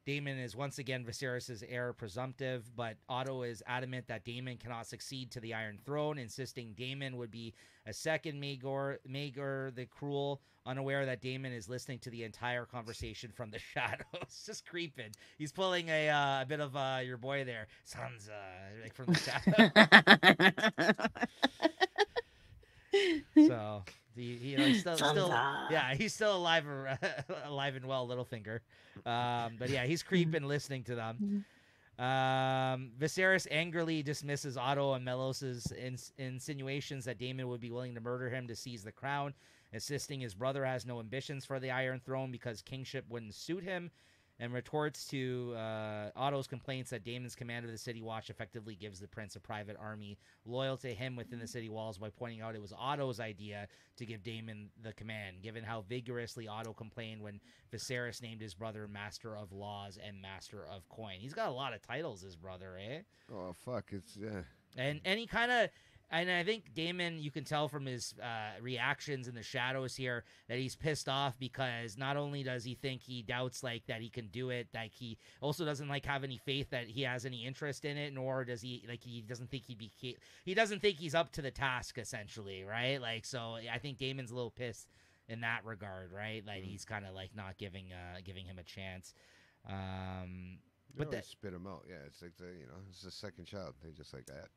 Daemon is once again Viserys' heir presumptive, but Otto is adamant that Daemon cannot succeed to the Iron Throne, insisting Daemon would be a second Maegor the Cruel, unaware that Daemon is listening to the entire conversation from the shadows. Just creeping. He's pulling a bit of your boy there, Sansa, like from the shadows. So... he's still alive and well, Littlefinger. But yeah, he's creeping listening to them. Viserys angrily dismisses Otto and Melos's insinuations that Daemon would be willing to murder him to seize the crown, insisting his brother has no ambitions for the Iron Throne because kingship wouldn't suit him, and retorts to Otto's complaints that Daemon's command of the City Watch effectively gives the prince a private army loyal to him within the city walls, by pointing out it was Otto's idea to give Daemon the command, given how vigorously Otto complained when Viserys named his brother Master of Laws and Master of Coin. He's got a lot of titles, his brother, eh? Oh, fuck. It's, yeah. And he kind of... And I think Daemon, you can tell from his reactions in the shadows here that he's pissed off because not only does he think he doubts like that he can do it, like he also doesn't like have any faith that he has any interest in it, nor does he like he doesn't think he doesn't think he's up to the task essentially, right? Like so, I think Daemon's a little pissed in that regard, right? Like he's kind of like not giving him a chance. But they spit him out. Yeah, it's like it's the second child. They just like that.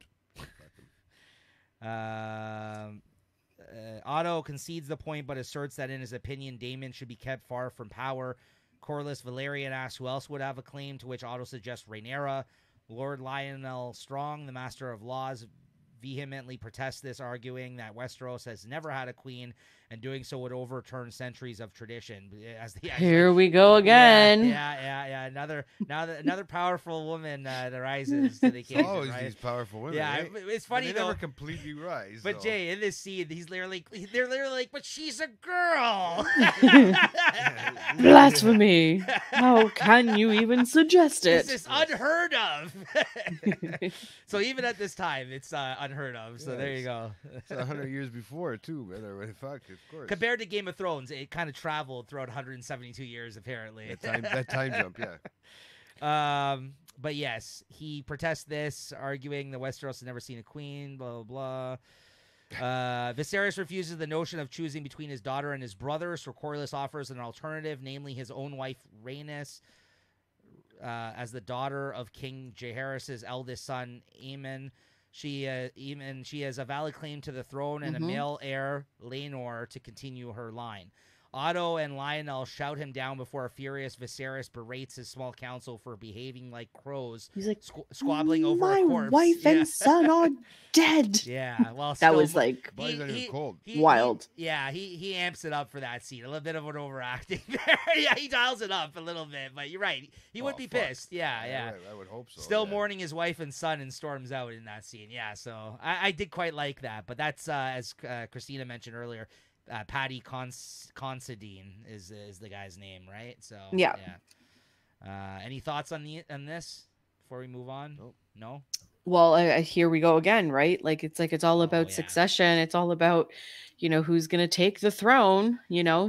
Otto concedes the point, but asserts that in his opinion, Daemon should be kept far from power. Corlys Valerian asks who else would have a claim, to which Otto suggests Rhaenyra. Lord Lionel Strong, the Master of Laws, vehemently protests this, arguing that Westeros has never had a queen, and doing so would overturn centuries of tradition. Here we go again. Yeah. Another powerful woman that rises to the occasion. Always right? These powerful women. Yeah, right? it's funny they though. never completely rise. But though. Jay, in this scene, they're literally like, but she's a girl. Blasphemy! How can you even suggest it? This is unheard of. So even at this time, it's unheard of. So there you go. It's 100 years before too, brother. Fuck, of course. Compared to Game of Thrones, it kind of traveled throughout 172 years, apparently. That time jump, yeah. But yes, he protests this, arguing that Westeros has never seen a queen, blah, blah, blah. Viserys refuses the notion of choosing between his daughter and his brother, so Corlys offers an alternative, namely his own wife, Rhaenys. as the daughter of King Jaehaerys' eldest son, Aemon. She has a valid claim to the throne and a male heir, Laenor, to continue her line. Otto and Lionel shout him down before a furious Viserys berates his small council for behaving like crows. He's like, squabbling over a corpse. My wife and son are dead. Yeah, well, that was like wild. He amps it up for that scene. A little bit of an overacting there. Yeah, he dials it up a little bit, but you're right. He would be pissed. Yeah. Right. I would hope so. Still mourning his wife and son and storms out in that scene. Yeah, so I did quite like that. But that's, as Christina mentioned earlier, Paddy Considine is the guy's name, right? So yeah. Any thoughts on this before we move on? Nope. No. Well, here we go again, right? It's all about succession. It's all about, who's gonna take the throne.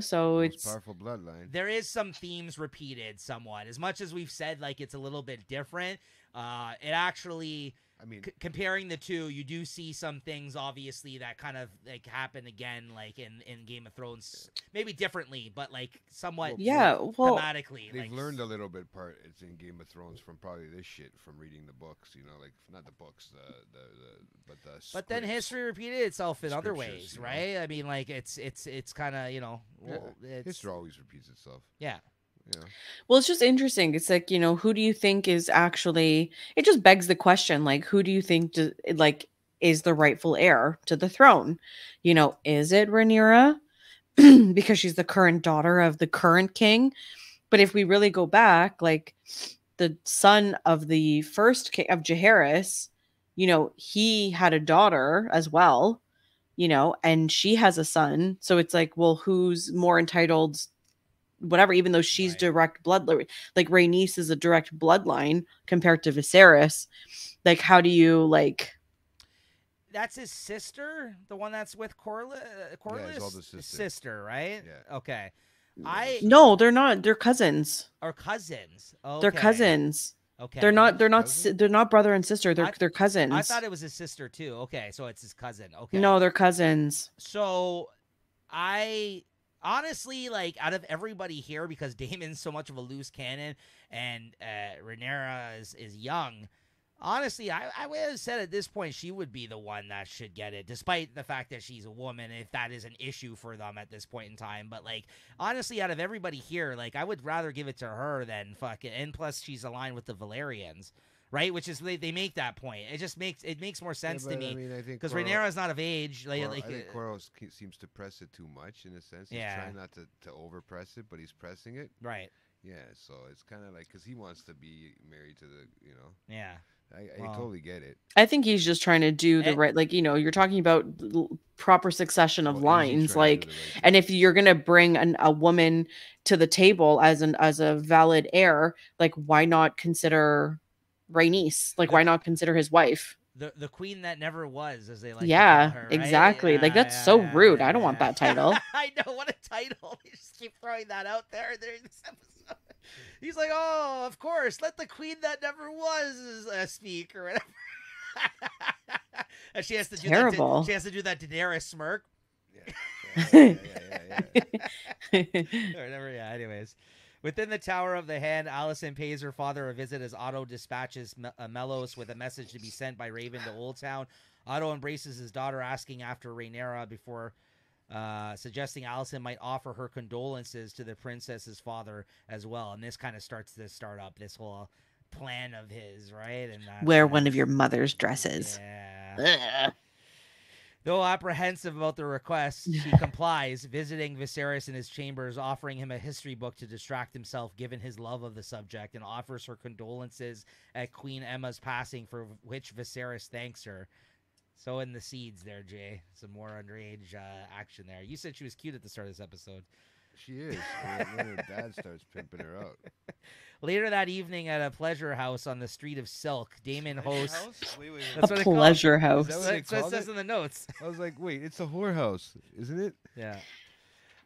So it's powerful bloodline. There is some themes repeated somewhat. As much as we've said it's a little bit different, it actually. I mean, comparing the two, you do see some things obviously that kind of happen again, in Game of Thrones, maybe differently, but somewhat thematically. They've learned a little bit it's in Game of Thrones from probably this shit from reading the books, not the books, but the. But then history repeated itself in other ways, right? I mean, it's kind of history always repeats itself. Yeah. Yeah. Well, it's just interesting. It's who do you think is actually? It just begs the question, who do you think is the rightful heir to the throne? Is it Rhaenyra because she's the current daughter of the current king? But if we really go back, the son of the first king of Jaehaerys, he had a daughter as well, and she has a son. So it's well, who's more entitled? Whatever, even though she's direct bloodline, Rhaenys is a direct bloodline compared to Viserys. How do you That's his sister, the one that's with Corlys. His older sister, right? Yeah. Okay. No, they're not. They're cousins. Or cousins. Okay. They're cousins. Okay. They're not brother and sister. They're cousins. I thought it was his sister too. Okay, so it's his cousin. Okay. No, they're cousins. So honestly, out of everybody here, because Daemon's so much of a loose cannon and Rhaenyra is young, honestly, I would have said at this point she would be the one that should get it, despite the fact that she's a woman, if that is an issue for them at this point in time. But, honestly, out of everybody here, I would rather give it to her than fucking... And plus, she's aligned with the Valyrians. Right, which is they make that point. It just makes more sense to me because Rhaenyra is not of age. I think Corlys seems to press it too much in a sense. He's trying not to overpress it, but he's pressing it. Right. Yeah, so it's kind of because he wants to be married to the Yeah. I totally get it. I think he's just trying to do the right, you're talking about proper succession of lines, and if you're gonna bring a woman to the table as a valid heir, why not consider Rhaenys? Why not consider his wife? The queen that never was, as they like. Yeah, to call her, right? exactly. That's so rude. I don't want that title. I know, what a title. They just keep throwing that out there during this episode. He's like, oh, of course, let the queen that never was speak or whatever. And she has to do terrible. She has to do that Daenerys smirk. Yeah. Or whatever. Yeah. Anyways. Within the Tower of the Hand, Alicent pays her father a visit as Otto dispatches Melos with a message to be sent by Raven to Old Town. Otto embraces his daughter, asking after Rhaenyra before suggesting Alicent might offer her condolences to the princess's father as well. And this kind of starts to start up this whole plan of his, right? And wear one of your mother's dresses. Yeah. Though apprehensive about the request, he complies, visiting Viserys in his chambers, offering him a history book to distract himself given his love of the subject, and offers her condolences at Queen Emma's passing, for which Viserys thanks her. So in the seeds there, Jay. Some more underage action there. You said she was cute at the start of this episode. She is. When her dad starts pimping her out. Later that evening at a pleasure house on the street of Silk, Daemon hosts... Wait. That's what pleasure house. That's what it says in the notes. I was like, wait, it's a whorehouse, isn't it? Yeah.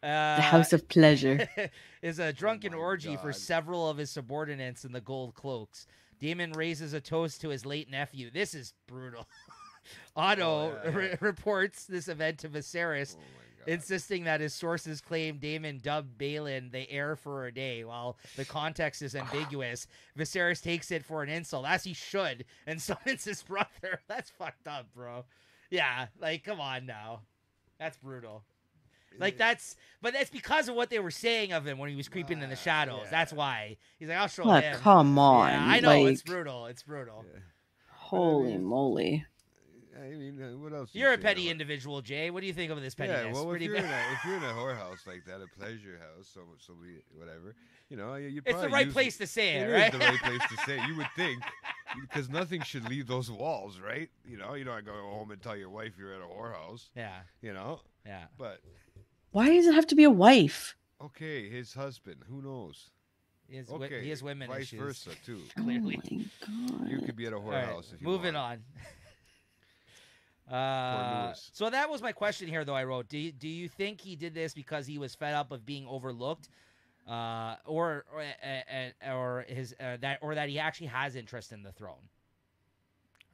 The house of pleasure. Is a drunken orgy for several of his subordinates in the gold cloaks. Daemon raises a toast to his late nephew. This is brutal. Otto reports this event to Viserys. insisting that his sources claim Daemon dubbed Balin the heir for a day, while the context is ambiguous. Viserys takes it for an insult, as he should, and summons his brother. That's fucked up, bro. Yeah, like, come on now. That's brutal. Like, but that's because of what they were saying of him when he was creeping in the shadows. Yeah. That's why. He's like, I'll show him. Come on. Yeah, I know, it's brutal. It's brutal. Yeah. Holy moly. I mean, what else? You're a petty individual, Jay. What do you think of this pettiness? Yeah, well, if you're in a whorehouse like that, a pleasure house, so whatever, you know, it's the right place to say it, It right? is the right place to say it. You would think, because nothing should leave those walls, right? You know, you don't go home and tell your wife you're at a whorehouse. Yeah. You know. Yeah. But why does it have to be a wife? Okay, his husband. Who knows? He has women vice issues. versa too. Clearly. Oh my God. You could be at a whorehouse if you moving want. on. So that was my question here, though. I wrote, do you think he did this because he was fed up of being overlooked, or that he actually has interest in the throne?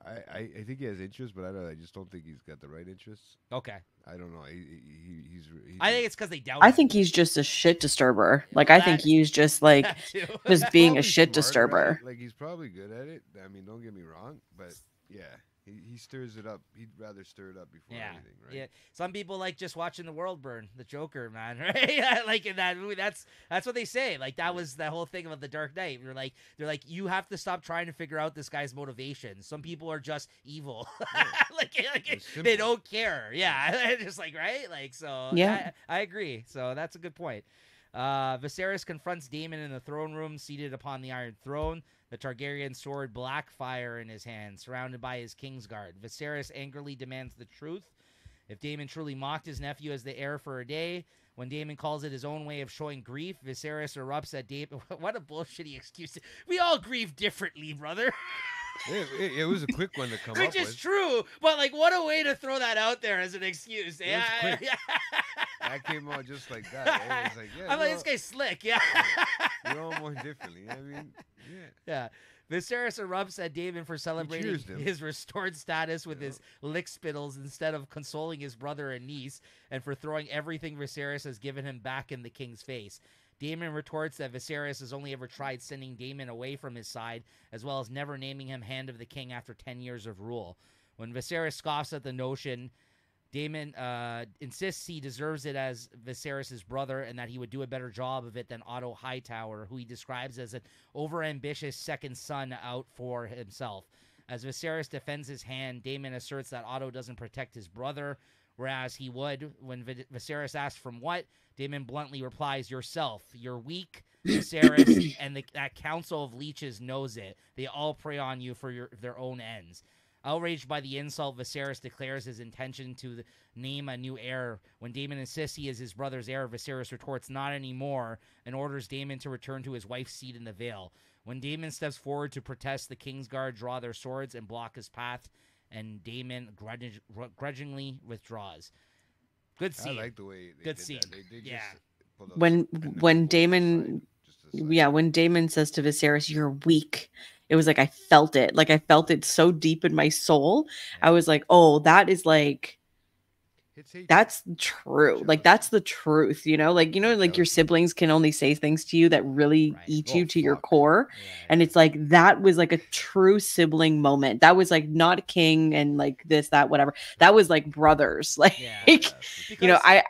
I think he has interest, but I just don't think he's got the right interests. Okay. I don't know. He's I think it's because they doubt. I think he's just a shit disturber. Like, I think he's just like just being a shit disturber. Like, he's probably good at it. I mean, don't get me wrong, but yeah. He stirs it up. He'd rather stir it up before anything, right? Yeah. Some people like just watching the world burn. The Joker, man, right? Like in that movie, that's what they say. Like, that was the whole thing about the Dark Knight. They're like, you have to stop trying to figure out this guy's motivations. Some people are just evil. like they don't care. Yeah, just like, right? Like, so yeah, I agree. So that's a good point. Viserys confronts Daemon in the throne room, seated upon the Iron Throne, the Targaryen sword Blackfire in his hand, surrounded by his Kingsguard. Viserys angrily demands the truth. If Daemon truly mocked his nephew as the heir for a day, when Daemon calls it his own way of showing grief, Viserys erupts at Daemon. What a bullshitty excuse. We all grieve differently, brother. It was a quick one to come up with. Which is true, but like, what a way to throw that out there as an excuse. It was quick. That came out just like that. Eh? It was like, yeah, I'm like, this guy's slick. Yeah. You're all more differently. I mean, yeah. Viserys erupts at Daemon for celebrating his restored status with his lick spittles instead of consoling his brother and niece, and for throwing everything Viserys has given him back in the king's face. Daemon retorts that Viserys has only ever tried sending Daemon away from his side, as well as never naming him Hand of the King after 10 years of rule. When Viserys scoffs at the notion, Daemon insists he deserves it as Viserys' brother and that he would do a better job of it than Otto Hightower, who he describes as an overambitious second son out for himself. As Viserys defends his hand, Daemon asserts that Otto doesn't protect his brother, whereas he would. When Viserys asks from what, Daemon bluntly replies, yourself. You're weak, Viserys, and that council of leeches knows it. They all prey on you for their own ends. Outraged by the insult, Viserys declares his intention to name a new heir. When Daemon insists he is his brother's heir, Viserys retorts, not anymore, and orders Daemon to return to his wife's seat in the Vale. When Daemon steps forward to protest, the Kingsguard draw their swords and block his path, and Daemon grudgingly withdraws. Good scene. I like the way they Good did scene. That. They yeah. When Daemon when Daemon says to Viserys, you're weak, it was like I felt it. Like, I felt it so deep in my soul. I was like, oh, that is like, that's true. Like, that's the truth, you know? Like, you know, like your siblings can only say things to you that really eat you to your core. And it's like, that was like a true sibling moment. That was like not king and like this, that, whatever. That was like brothers. Like, you know, I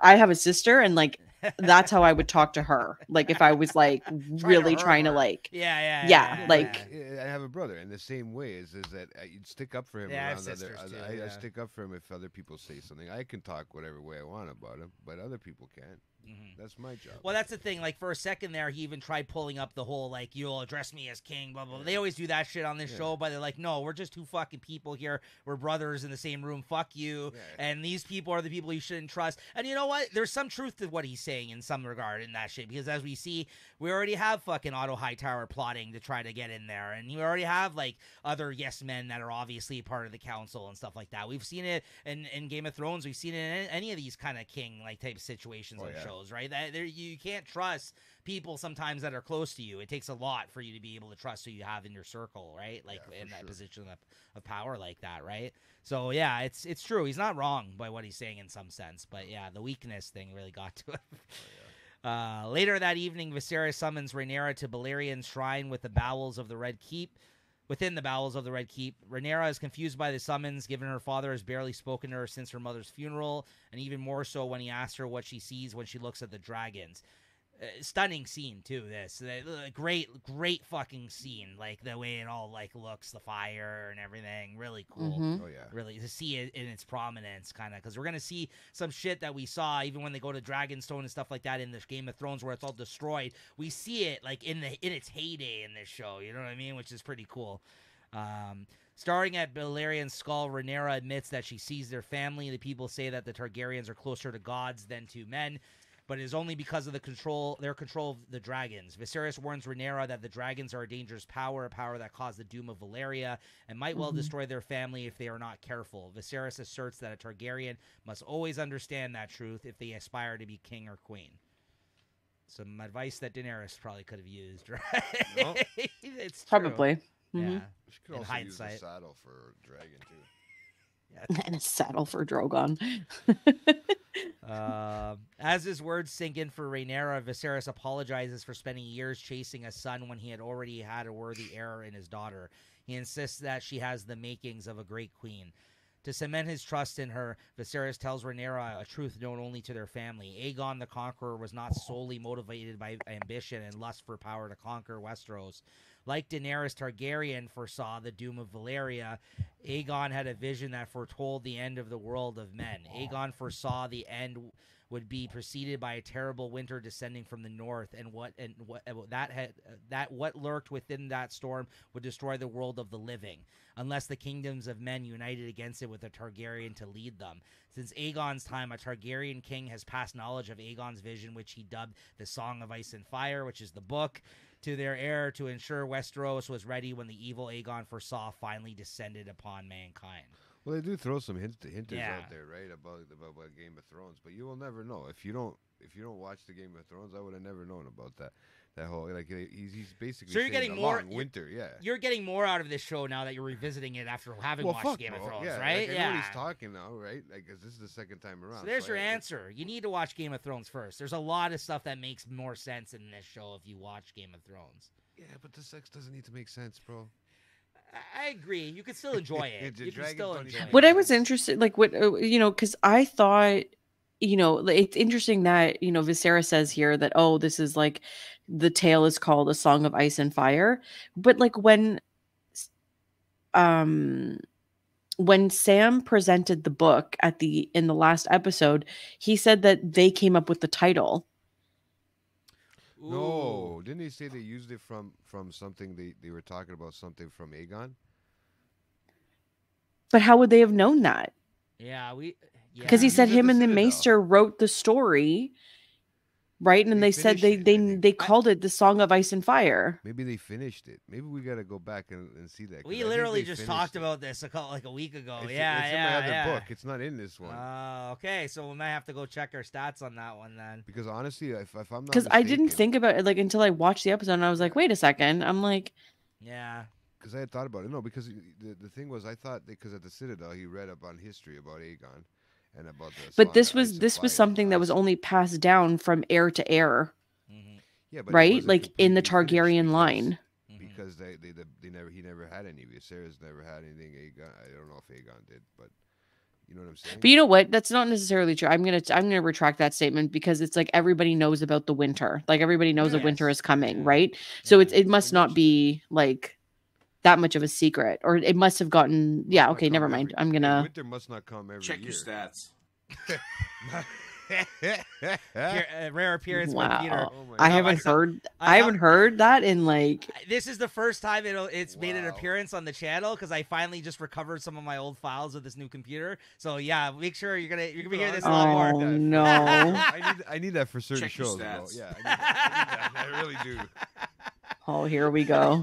have a sister, and like, that's how I would talk to her. Like, if I was like really trying to like, like, I have a brother, and the same way is that you'd stick up for him. Yeah, around I stick up for him if other people say something. I can talk whatever way I want about him, but other people can't. Mm-hmm. That's my job. Well, that's the thing. Like, for a second there, he even tried pulling up the whole, like, you'll address me as king, blah, blah, blah. They always do that shit on this show, but they're like, no, we're just two fucking people here. We're brothers in the same room. Fuck you. And these people are the people you shouldn't trust. And you know what? There's some truth to what he's saying in some regard in that shit, because as we see, we already have fucking Otto Hightower plotting to try to get in there. And you already have, like, other yes men that are obviously part of the council and stuff like that. We've seen it in Game of Thrones. We've seen it in any of these kind of king, like, type of situations on shows. shows, right? That you can't trust people sometimes that are close to you. It takes a lot for you to be able to trust who you have in your circle, right? Like in that position of power like that, right? So yeah, it's true. He's not wrong by what he's saying in some sense, but yeah, the weakness thing really got to him. Later that evening, Viserys summons Rhaenyra to Balerian's shrine within the bowels of the Red Keep. Rhaenyra is confused by the summons, given her father has barely spoken to her since her mother's funeral, and even more so when he asks her what she sees when she looks at the dragons. Stunning scene too. Great fucking scene. Like the way it all like looks, the fire and everything, really cool. Mm-hmm. Oh yeah, really to see it in its prominence, kind of, because we're gonna see some shit that we saw even when they go to Dragonstone and stuff like that in this Game of Thrones, where it's all destroyed. We see it like in its heyday in this show. You know what I mean? Which is pretty cool. Starting at Balerian's skull, Rhaenyra admits that she sees their family. The people say that the Targaryens are closer to gods than to men, but it is only because of their control of the dragons. Viserys warns Rhaenyra that the dragons are a dangerous power, a power that caused the doom of Valyria, and might well destroy their family if they are not careful. Viserys asserts that a Targaryen must always understand that truth if they aspire to be king or queen. Some advice that Daenerys probably could have used, right? No. It's true. Probably. Mm-hmm. Yeah. She could In also use hindsight. a saddle for a dragon too. And a saddle for Drogon. As his words sink in for Rhaenyra, Viserys apologizes for spending years chasing a son when he had already had a worthy heir in his daughter. He insists that she has the makings of a great queen. To cement his trust in her, Viserys tells Rhaenyra a truth known only to their family. Aegon the Conqueror was not solely motivated by ambition and lust for power to conquer Westeros. Like Daenerys Targaryen foresaw the doom of Valyria, Aegon had a vision that foretold the end of the world of men. Aegon foresaw the end would be preceded by a terrible winter descending from the north, and what lurked within that storm would destroy the world of the living, unless the kingdoms of men united against it with a Targaryen to lead them. Since Aegon's time, a Targaryen king has passed knowledge of Aegon's vision, which he dubbed the Song of Ice and Fire, which is the book, to their heir to ensure Westeros was ready when the evil Aegon foresaw finally descended upon mankind. Well, they do throw some hinters Yeah. out there, right, about Game of Thrones, but you will never know if you don't watch the Game of Thrones. I would have never known about that whole like he's basically So you're saying getting a more long winter, yeah. You're getting more out of this show now that you're revisiting it after having watched Game of Thrones, yeah, right? Like, I know what he's talking now, right? Like, 'cause this is the second time around. So there's your answer. You need to watch Game of Thrones first. There's a lot of stuff that makes more sense in this show if you watch Game of Thrones. Yeah, but the sex doesn't need to make sense, bro. I agree. You can still enjoy it. The You can dragons still don't enjoy even- it. What I was interested, like, what because I thought, it's interesting that Viserys says here that this is like the tale is called A Song of Ice and Fire, but like when Sam presented the book in the last episode, he said that they came up with the title. No, didn't he say they used it from something they were talking about something from Aegon? But how would they have known that? Yeah, Because he said He was at him the and the Citadel. Maester wrote the story, right? And They they said finished it. they called it The Song of Ice and Fire. Maybe they finished it. Maybe we got to go back and see that. 'cause I we think literally they just finished talked it. about this a week ago. It's, yeah, it's yeah, in my yeah. other book. It's not in this one. Okay, so we might have to go check our stats on that one then. Because honestly, if I'm not Because I didn't mistaken- think about it like until I watched the episode, and I was like, wait a second. I'm like, Yeah. Because I had thought about it. No, because the thing was, I thought because at the Citadel he read up on history about Aegon and about the. but Song this of was Ice and this was Fire. something that was only passed down from heir to heir, Yeah, but it right? wasn't Like in the completely finished Targaryen because- line. Because he never had any. Viserys never had anything. Aegon, I don't know if Aegon did, but you know what I'm saying. But you know what? That's not necessarily true. I'm gonna retract that statement because it's like everybody knows about the winter. Like everybody knows that winter Yes. is coming, Yeah. right? So Yeah. it must not be like that much of a secret, or it must have gotten. Must Yeah. not Okay. come Never mind. every- I'm Hey, gonna. winter must not come every Check year. your stats. Rare appearance by Peter. Wow. Oh my I No, haven't saw- heard. I I haven't heard that in like. This is the first time it's made an Wow. appearance on the channel because I finally just recovered some of my old files with this new computer. So yeah, make sure you're gonna be hearing this a lot Oh more. no. I need that for certain Check your shows, bro. stats. Yeah, I need that. I really do. Oh, here we go.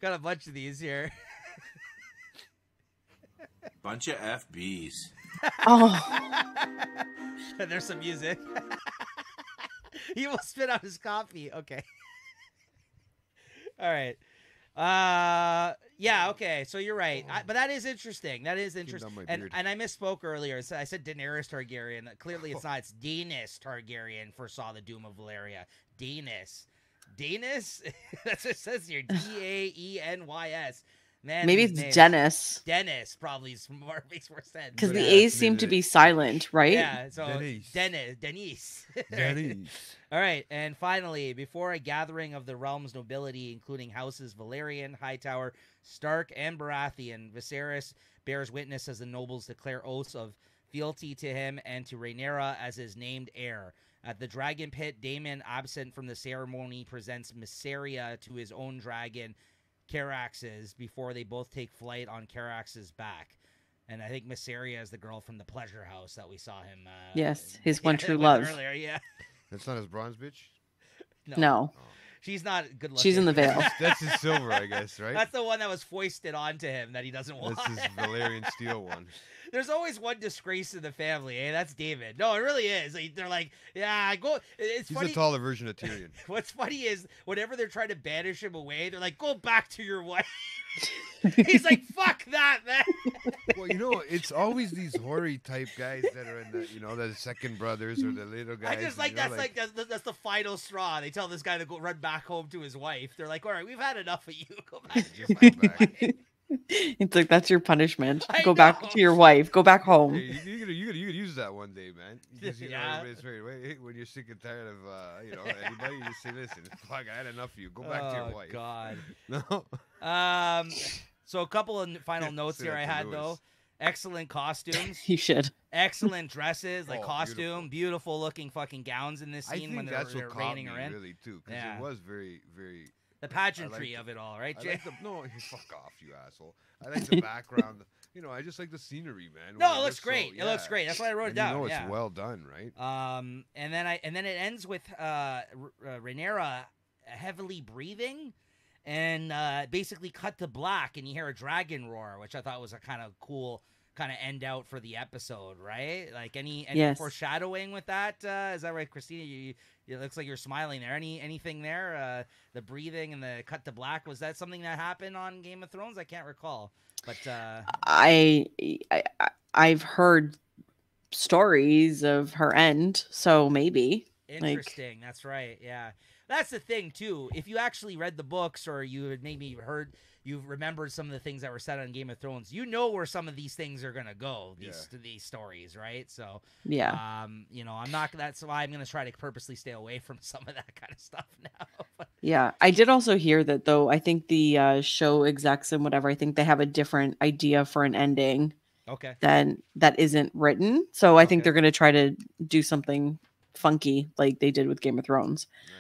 Got a bunch of these here. Bunch of FBs. Oh. There's some music. He will spit out his coffee. Okay. All right. Yeah, okay. So you're right. But that is interesting. That is interesting. And I misspoke earlier. I said Daenerys Targaryen. Clearly it's not. It's Daenerys Targaryen foresaw the doom of Valyria. Daenerys. That's what it says here. Daenys. Man, maybe it's Dennis. Dennis probably makes more sense. Because the A's seem to be silent, right? Yeah, so Denise. All right, and finally, before a gathering of the realm's nobility, including houses Valyrian, Hightower, Stark, and Baratheon, Viserys bears witness as the nobles declare oaths of fealty to him and to Rhaenyra as his named heir. At the Dragon Pit, Daemon, absent from the ceremony, presents Mysaria to his own dragon, Carax's, before they both take flight on Carax's back. And I think Mysaria is the girl from the Pleasure House that we saw him. Yes, his one true love. Earlier, yeah. That's not his bronze bitch? No. Oh. She's not good looking. She's in the Vale. That's his silver, I guess, right? That's the one that was foisted onto him that he doesn't want. That's his Valyrian steel one. There's always one disgrace in the family, eh? That's David. No, it really is. They're like, yeah, go. It's funny. He's a taller version of Tyrion. What's funny is whenever they're trying to banish him away, they're like, go back to your wife. He's like, fuck that, man. Well, it's always these hoary type guys that are in the second brothers or the little guys. I just like that's the final straw. They tell this guy to go run back home to his wife. They're like, all right, we've had enough of you. Go back to your wife. It's like, that's your punishment. Go back to your wife. Go back home. Hey, you could use that one day, man. Because, when you're sick and tired of anybody, you just say, listen, fuck, I had enough of you. Go back to your wife. God. No. So a couple of final notes here I had, though. Excellent costumes. You should. Excellent dresses, like beautiful looking fucking gowns in this scene when they're reining her in. Really, too, because it was very, very... The pageantry of it all, right, Jay? No, fuck off, you asshole. I like the background. I just like the scenery, man. No, it looks great. It looks great. That's why I wrote it down. It's well done, right? And then it ends with Rhaenyra heavily breathing, and basically cut to black, and you hear a dragon roar, which I thought was a kind of cool kind of end out for the episode, right? Like any foreshadowing with that? Is that right, Christina? It looks like you're smiling there. Anything there? The breathing and the cut to black, was that something that happened on Game of Thrones? I can't recall. But I've heard stories of her end, so maybe. Interesting. That's right. Yeah. That's the thing too. If you actually read the books, or you had maybe you've remembered some of the things that were said on Game of Thrones, you know where some of these things are gonna go. These stories, right? So yeah. I'm not. That's why I'm gonna try to purposely stay away from some of that kind of stuff now. Yeah, I did also hear that, though. I think the show execs and whatever, I think they have a different idea for an ending. Okay. Than that isn't written. So I think they're gonna try to do something funky like they did with Game of Thrones. Nice.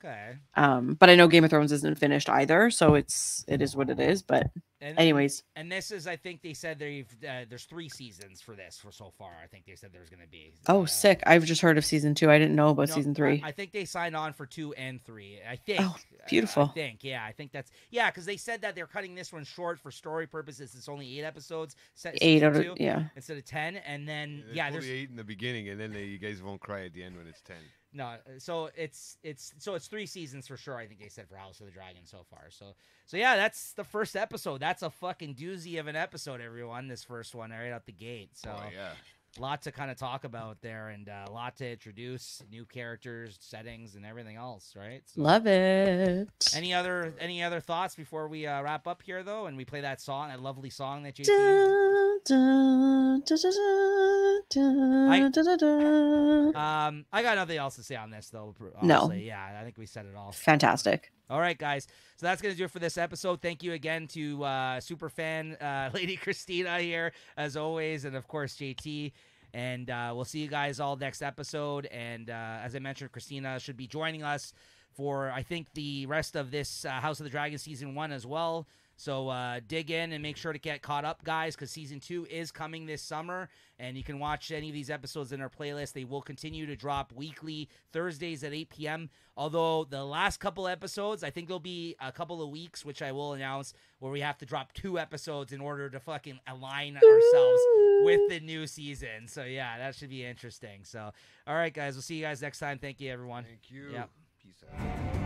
Okay. But I know Game of Thrones isn't finished either, so it is what it is. But anyways, and this is, I think they said there's 3 seasons for this so far. I think they said there's going to be. Oh, sick! I've just heard of season 2. I didn't know about season 3. I think they signed on for 2 and 3. I think. Oh, beautiful. I think that's because they said that they're cutting this one short for story purposes. It's only 8 episodes. 8 out of instead of 10, and then there's 8 in the beginning, and then you guys won't cry at the end when it's 10. No, so it's 3 seasons for sure. I think they said for House of the Dragon so far. So yeah, that's the first episode. That's a fucking doozy of an episode, everyone. This first one right out the gate. So lot to kind of talk about there, and a lot to introduce, new characters, settings, and everything else. Right? So, love it. Any other thoughts before we wrap up here, though, and we play that lovely song that JT. I got nothing else to say on this, though. Honestly. No. Yeah, I think we said it all. Fantastic. All right, guys. So that's going to do it for this episode. Thank you again to super fan Lady Christina here, as always, and, of course, JT. And we'll see you guys all next episode. And as I mentioned, Christina should be joining us for, I think, the rest of this House of the Dragon Season 1 as well. So dig in and make sure to get caught up, guys, because season 2 is coming this summer, and you can watch any of these episodes in our playlist. They will continue to drop weekly, Thursdays at 8 p.m. Although the last couple episodes, I think there'll be a couple of weeks, which I will announce, where we have to drop 2 episodes in order to fucking align ourselves with the new season. So yeah, that should be interesting. So all right, guys, we'll see you guys next time. Thank you, everyone. Thank you. Yep. Peace out.